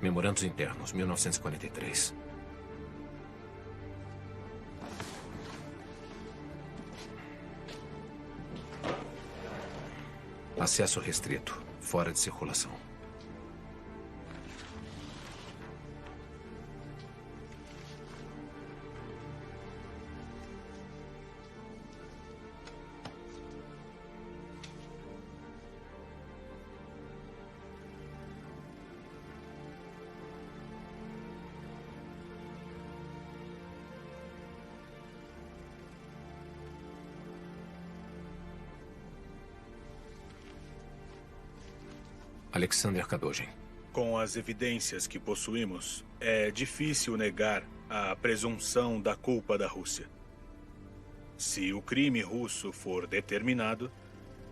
Memorandos internos, 1943. Acesso restrito, fora de circulação. Alexander Kadojin. Com as evidências que possuímos, é difícil negar a presunção da culpa da Rússia. Se o crime russo for determinado,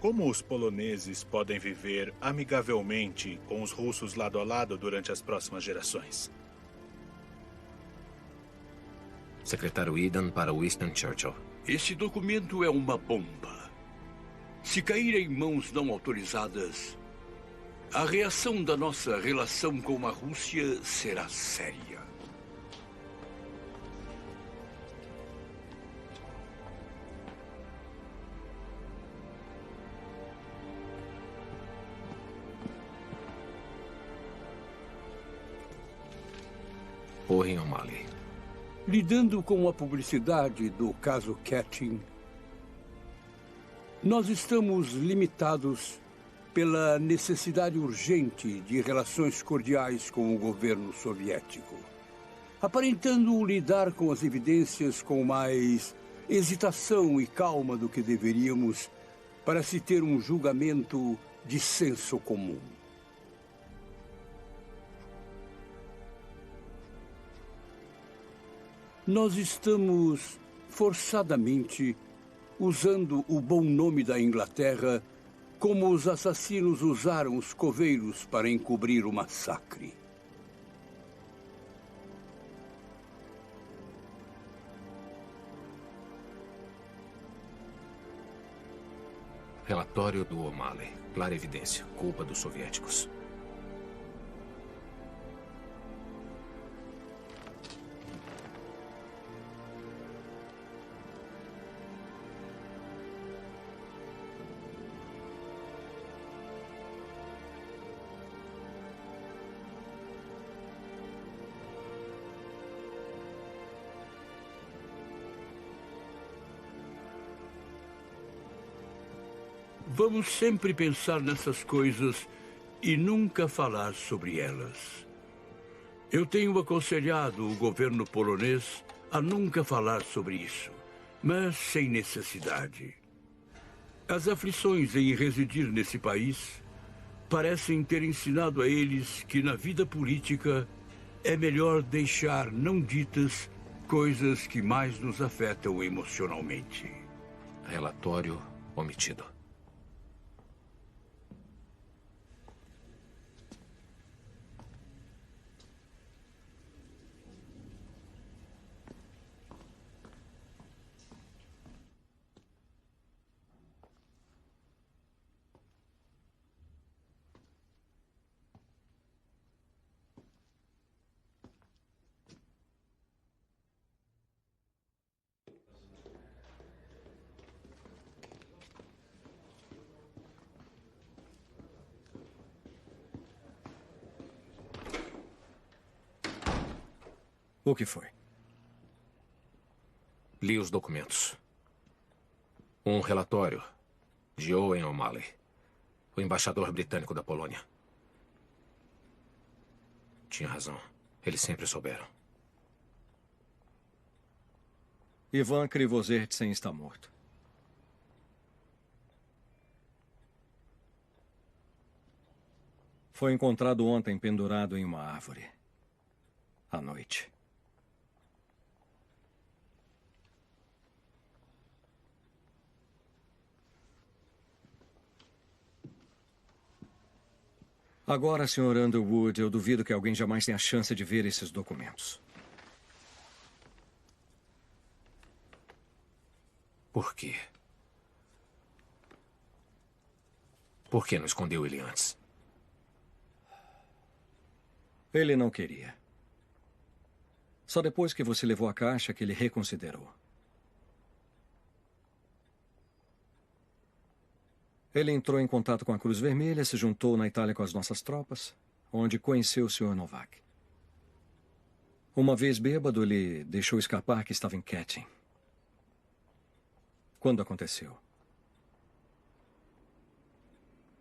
como os poloneses podem viver amigavelmente com os russos lado a lado durante as próximas gerações? Secretário Eden para Winston Churchill. Esse documento é uma bomba. Se cair em mãos não autorizadas, a reação da nossa relação com a Rússia será séria. Orrin O'Malley. Lidando com a publicidade do caso Katyn, nós estamos limitados pela necessidade urgente de relações cordiais com o governo soviético. aparentando lidar com as evidências com mais hesitação e calma do que deveríamos para se ter um julgamento de senso comum. Nós estamos forçadamente usando o bom nome da Inglaterra como os assassinos usaram os coveiros para encobrir o massacre. Relatório do O'Malley. Clara evidência. Culpa dos soviéticos. Vamos sempre pensar nessas coisas e nunca falar sobre elas. Eu tenho aconselhado o governo polonês a nunca falar sobre isso, mas sem necessidade. As aflições em residir nesse país parecem ter ensinado a eles que na vida política é melhor deixar não ditas coisas que mais nos afetam emocionalmente. Relatório omitido. O que foi? Li os documentos. Um relatório de Owen O'Malley, o embaixador britânico da Polônia. Tinha razão. Eles sempre souberam. Ivan Krivozertsen está morto. Foi encontrado ontem pendurado em uma árvore. À noite. Agora, Sr. Underwood, eu duvido que alguém jamais tenha a chance de ver esses documentos. Por quê? Por que não escondeu ele antes? Ele não queria. Só depois que você levou a caixa que ele reconsiderou. Ele entrou em contato com a Cruz Vermelha, se juntou na Itália com as nossas tropas, onde conheceu o Sr. Novak. Uma vez bêbado, ele deixou escapar que estava em Katyn. Quando aconteceu?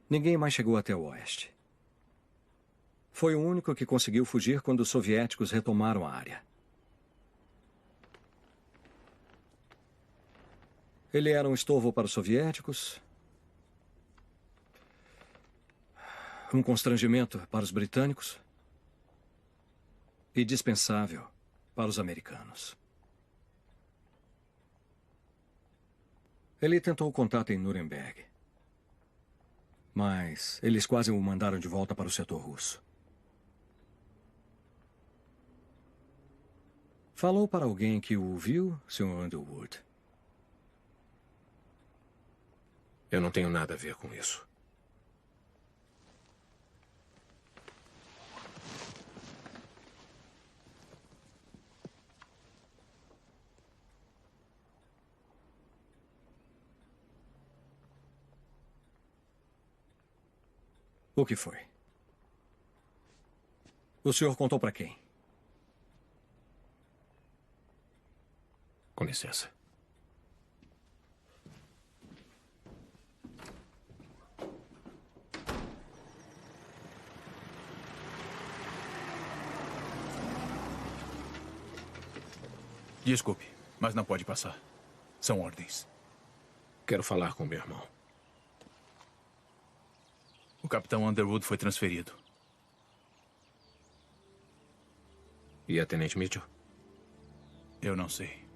Ninguém mais chegou até o oeste. Foi o único que conseguiu fugir quando os soviéticos retomaram a área. Ele era um estorvo para os soviéticos, um constrangimento para os britânicos e dispensável para os americanos. Ele tentou contato em Nuremberg, mas eles quase o mandaram de volta para o setor russo. Falou para alguém que o viu, Sr. Underwood? Eu não tenho nada a ver com isso. O que foi? O senhor contou para quem? Com licença. Desculpe, mas não pode passar. São ordens. Quero falar com meu irmão. O capitão Underwood foi transferido. E a Tenente Mitchell? Eu não sei.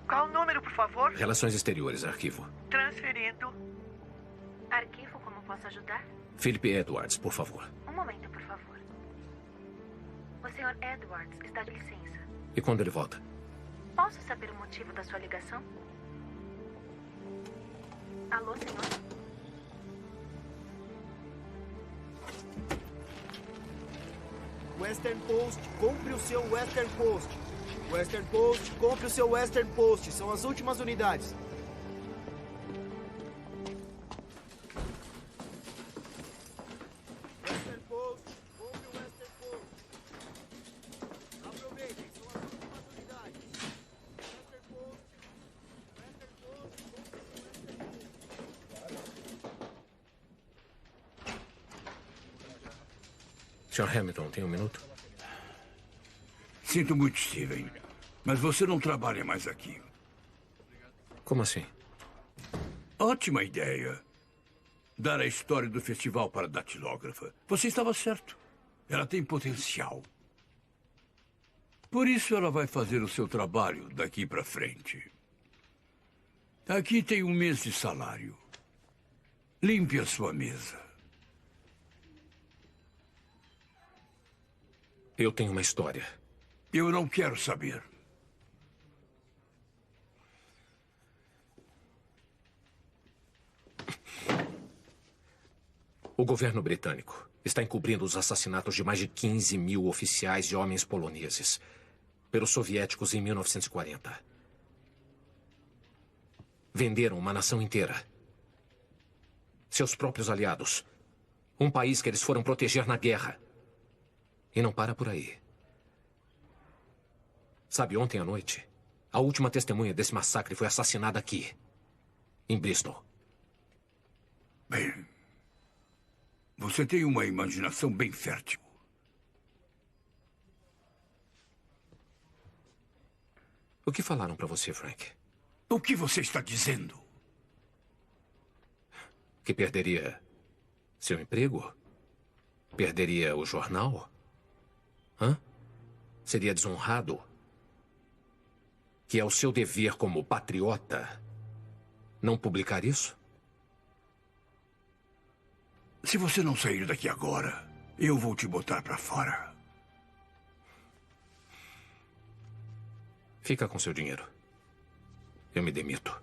Qual o número, por favor? Relações Exteriores, arquivo. Transferindo. Arquivo, como posso ajudar? Philip Edwards, por favor. Um momento, por favor. O Sr. Edwards está de licença. E quando ele volta? Posso saber o motivo da sua ligação? Alô, senhor? Western Post, compre o seu Western Post. Western Post, compre o seu Western Post. São as últimas unidades. Western Post, compre o Western Post. Aproveitem, são as últimas unidades. Western Post, Western Post, compre o Western Post. Sr. Hamilton, tem um minuto? Sinto muito, Steven, mas você não trabalha mais aqui. Como assim? Ótima ideia. Dar a história do festival para a datilógrafa. Você estava certo. Ela tem potencial. Por isso ela vai fazer o seu trabalho daqui para frente. Aqui tem 1 mês de salário. Limpe a sua mesa. Eu tenho uma história. Eu não quero saber. O governo britânico está encobrindo os assassinatos de mais de 15 mil oficiais e homens poloneses pelos soviéticos em 1940. Venderam uma nação inteira. Seus próprios aliados. Um país que eles foram proteger na guerra. E não para por aí. Sabe, ontem à noite, a última testemunha desse massacre foi assassinada aqui, em Bristol. Bem, você tem uma imaginação bem fértil. O que falaram para você, Frank? O que você está dizendo? Que perderia seu emprego? Perderia o jornal? Hã? Seria desonrado? Que é o seu dever como patriota não publicar isso? Se você não sair daqui agora, eu vou te botar para fora. Fica com seu dinheiro. Eu me demito.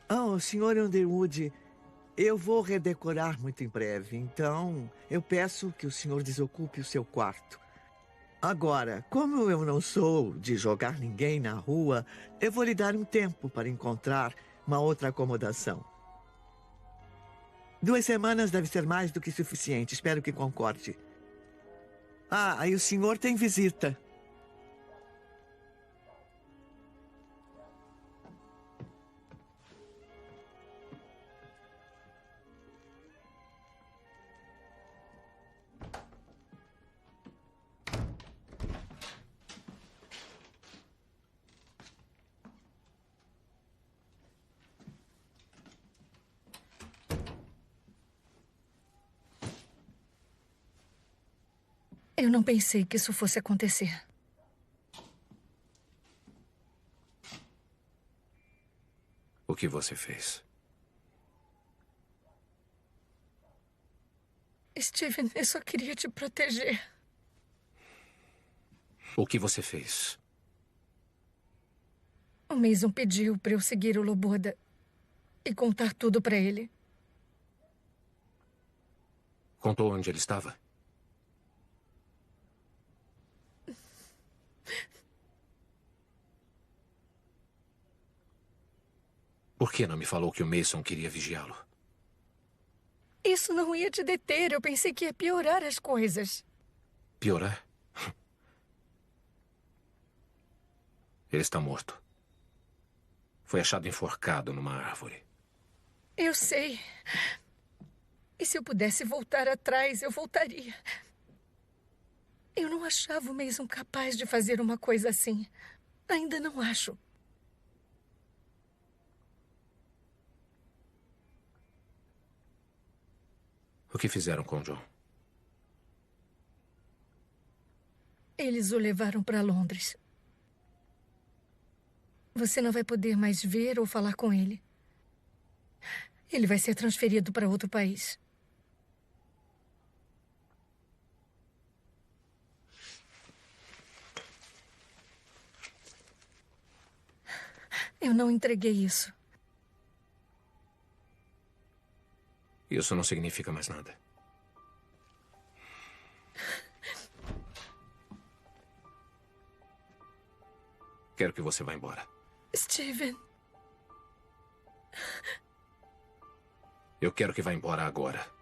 Oh, Sr. Underwood, eu vou redecorar muito em breve, então eu peço que o senhor desocupe o seu quarto. Agora, como eu não sou de jogar ninguém na rua, eu vou lhe dar um tempo para encontrar uma outra acomodação. 2 semanas deve ser mais do que suficiente, espero que concorde. Ah, aí o senhor tem visita. Eu não pensei que isso fosse acontecer. O que você fez? Steven, eu só queria te proteger. O que você fez? O Mason pediu para eu seguir o Loboda e contar tudo para ele. Contou onde ele estava? Por que não me falou que o Mason queria vigiá-lo? Isso não ia te deter. Eu pensei que ia piorar as coisas. Piorar? Ele está morto. Foi achado enforcado numa árvore. Eu sei. E se eu pudesse voltar atrás, eu voltaria. Eu não achava o Mason capaz de fazer uma coisa assim. Ainda não acho. O que fizeram com o John? Eles o levaram para Londres. Você não vai poder mais ver ou falar com ele. Ele vai ser transferido para outro país. Eu não entreguei isso. Isso não significa mais nada. Quero que você vá embora. Steven. Eu quero que vá embora agora.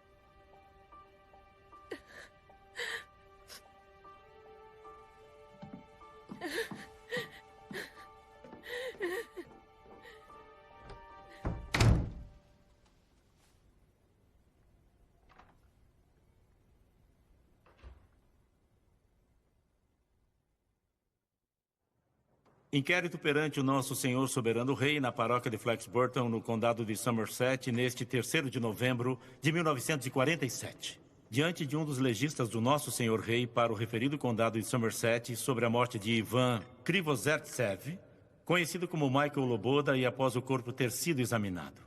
Inquérito perante o nosso senhor soberano rei na paróquia de Flexburton, no condado de Somerset, neste 3º de novembro de 1947. Diante de um dos legistas do nosso senhor rei para o referido condado de Somerset sobre a morte de Ivan Krivozertsev, conhecido como Michael Loboda, e após o corpo ter sido examinado.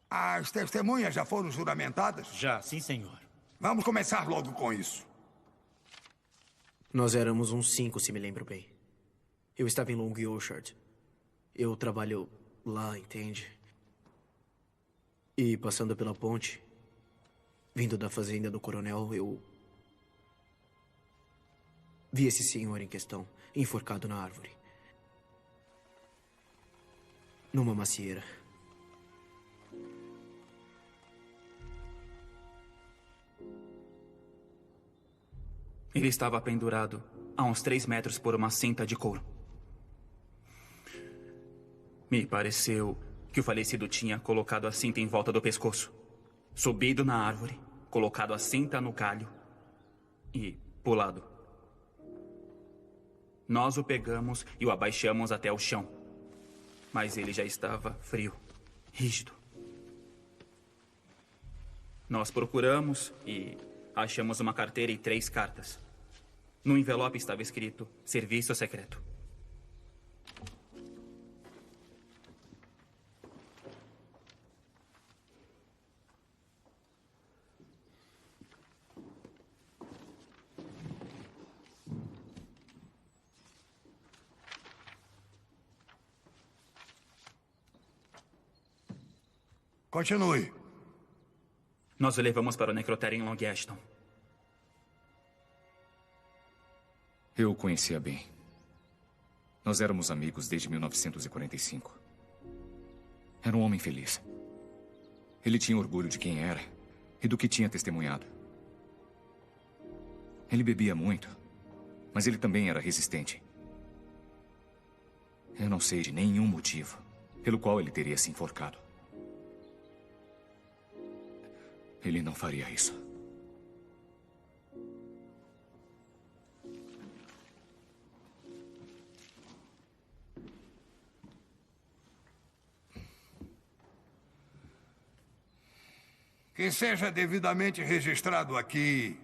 As testemunhas já foram juramentadas? Já, sim, senhor. Vamos começar logo com isso. Nós éramos uns 5, se me lembro bem. Eu estava em Long Orchard. Eu trabalho lá, entende? E passando pela ponte, vindo da fazenda do coronel, eu vi esse senhor em questão, enforcado na árvore. Numa macieira. Ele estava pendurado a uns 3 metros por uma cinta de couro. Me pareceu que o falecido tinha colocado a cinta em volta do pescoço, subido na árvore, colocado a cinta no galho e pulado. Nós o pegamos e o abaixamos até o chão, mas ele já estava frio, rígido. Nós procuramos e achamos uma carteira e 3 cartas. No envelope estava escrito Serviço Secreto. Continue. Nós o levamos para o necrotério em Long Ashton. Eu o conhecia bem. Nós éramos amigos desde 1945. Era um homem feliz. Ele tinha orgulho de quem era e do que tinha testemunhado. Ele bebia muito, mas ele também era resistente. Eu não sei de nenhum motivo pelo qual ele teria se enforcado. Ele não faria isso. Que seja devidamente registrado aqui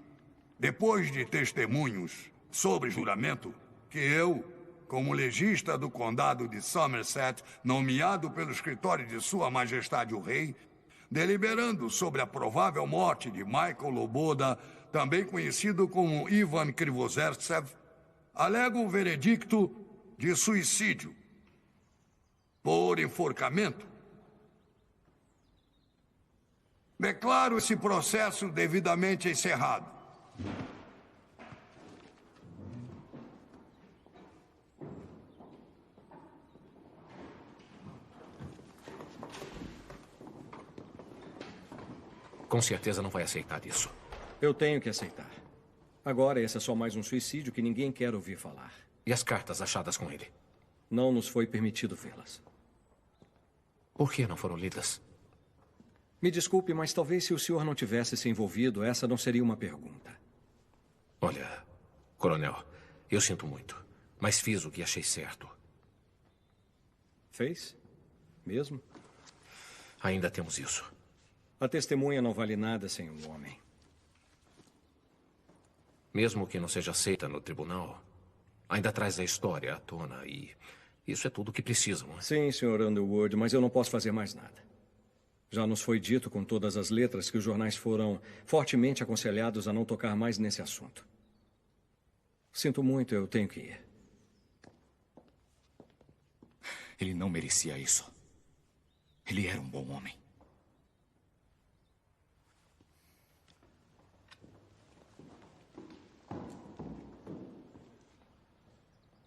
depois de testemunhos sobre juramento, que eu, como legista do condado de Somerset, nomeado pelo escritório de Sua Majestade o Rei, deliberando sobre a provável morte de Michael Loboda, também conhecido como Ivan Krivozertsev, alego o veredicto de suicídio por enforcamento. Declaro esse processo devidamente encerrado. Com certeza não vai aceitar isso. Eu tenho que aceitar. Agora, esse é só mais um suicídio que ninguém quer ouvir falar. E as cartas achadas com ele? Não nos foi permitido vê-las. Por que não foram lidas? Me desculpe, mas talvez se o senhor não tivesse se envolvido, essa não seria uma pergunta. Olha, coronel, eu sinto muito, mas fiz o que achei certo. Fez? Mesmo? Ainda temos isso. A testemunha não vale nada sem um homem. Mesmo que não seja aceita no tribunal, ainda traz a história à tona e isso é tudo o que precisam. Sim, Sr. Underwood, mas eu não posso fazer mais nada. Já nos foi dito com todas as letras que os jornais foram fortemente aconselhados a não tocar mais nesse assunto. Sinto muito, eu tenho que ir. Ele não merecia isso. Ele era um bom homem.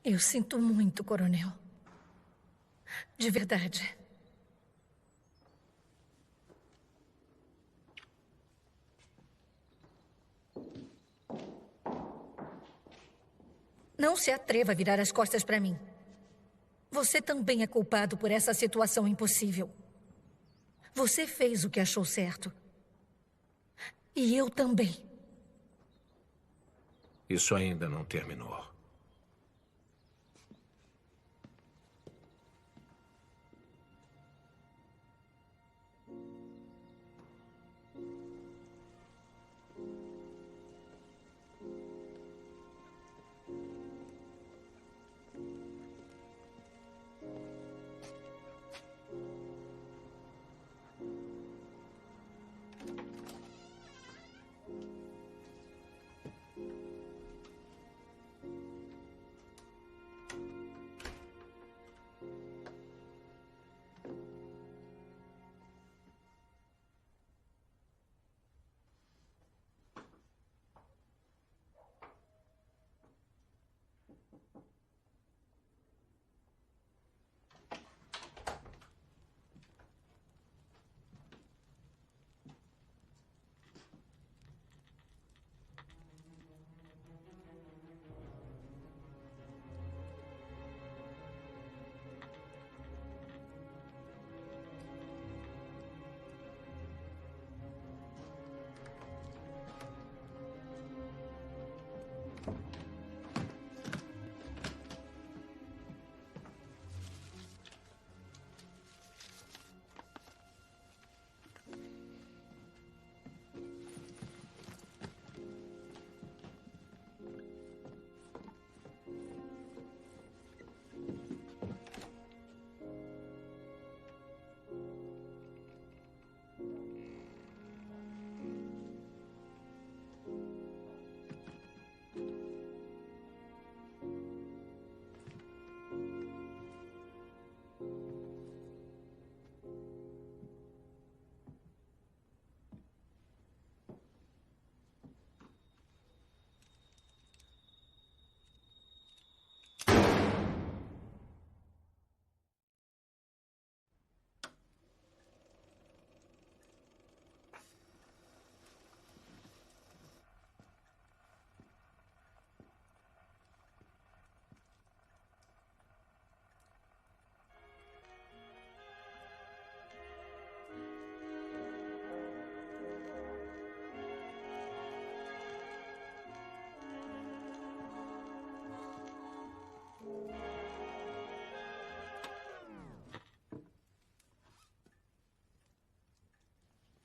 Eu sinto muito, coronel. De verdade. Não se atreva a virar as costas para mim. Você também é culpado por essa situação impossível. Você fez o que achou certo. E eu também. Isso ainda não terminou.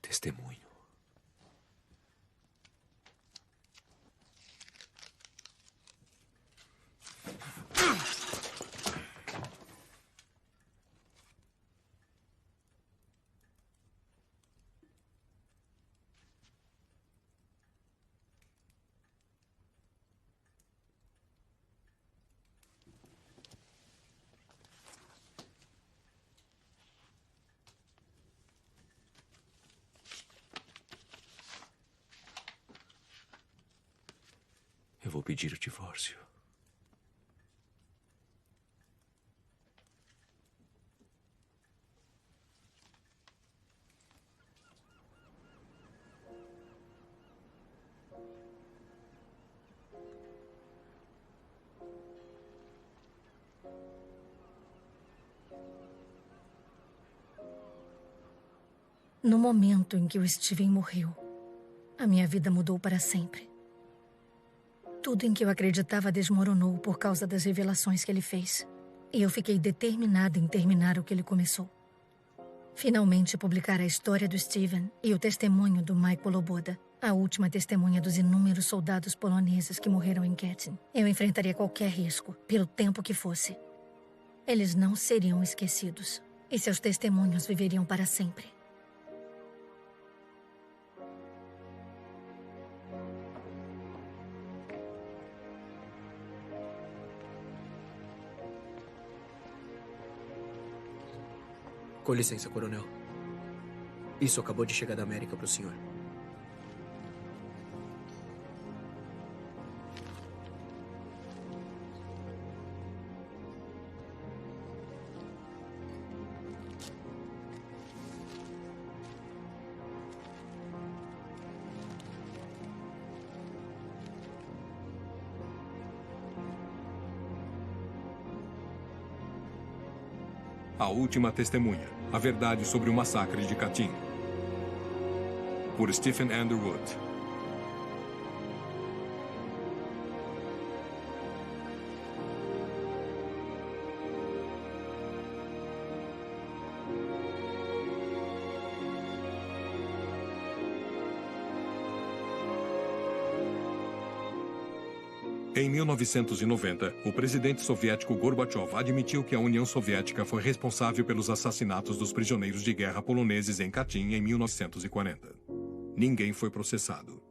Testemunho. Eu vou pedir o divórcio. No momento em que o Steven morreu, a minha vida mudou para sempre. Tudo em que eu acreditava desmoronou por causa das revelações que ele fez. E eu fiquei determinada em terminar o que ele começou. Finalmente publicar a história do Steven e o testemunho do Michael Loboda, a última testemunha dos inúmeros soldados poloneses que morreram em Katyn. Eu enfrentaria qualquer risco, pelo tempo que fosse. Eles não seriam esquecidos, e seus testemunhos viveriam para sempre. Com licença, coronel. Isso acabou de chegar da América para o senhor. A última testemunha. A verdade sobre o massacre de Katyn. Por Stephen Underwood. Em 1990, o presidente soviético Gorbachev admitiu que a União Soviética foi responsável pelos assassinatos dos prisioneiros de guerra poloneses em Katyn em 1940. Ninguém foi processado.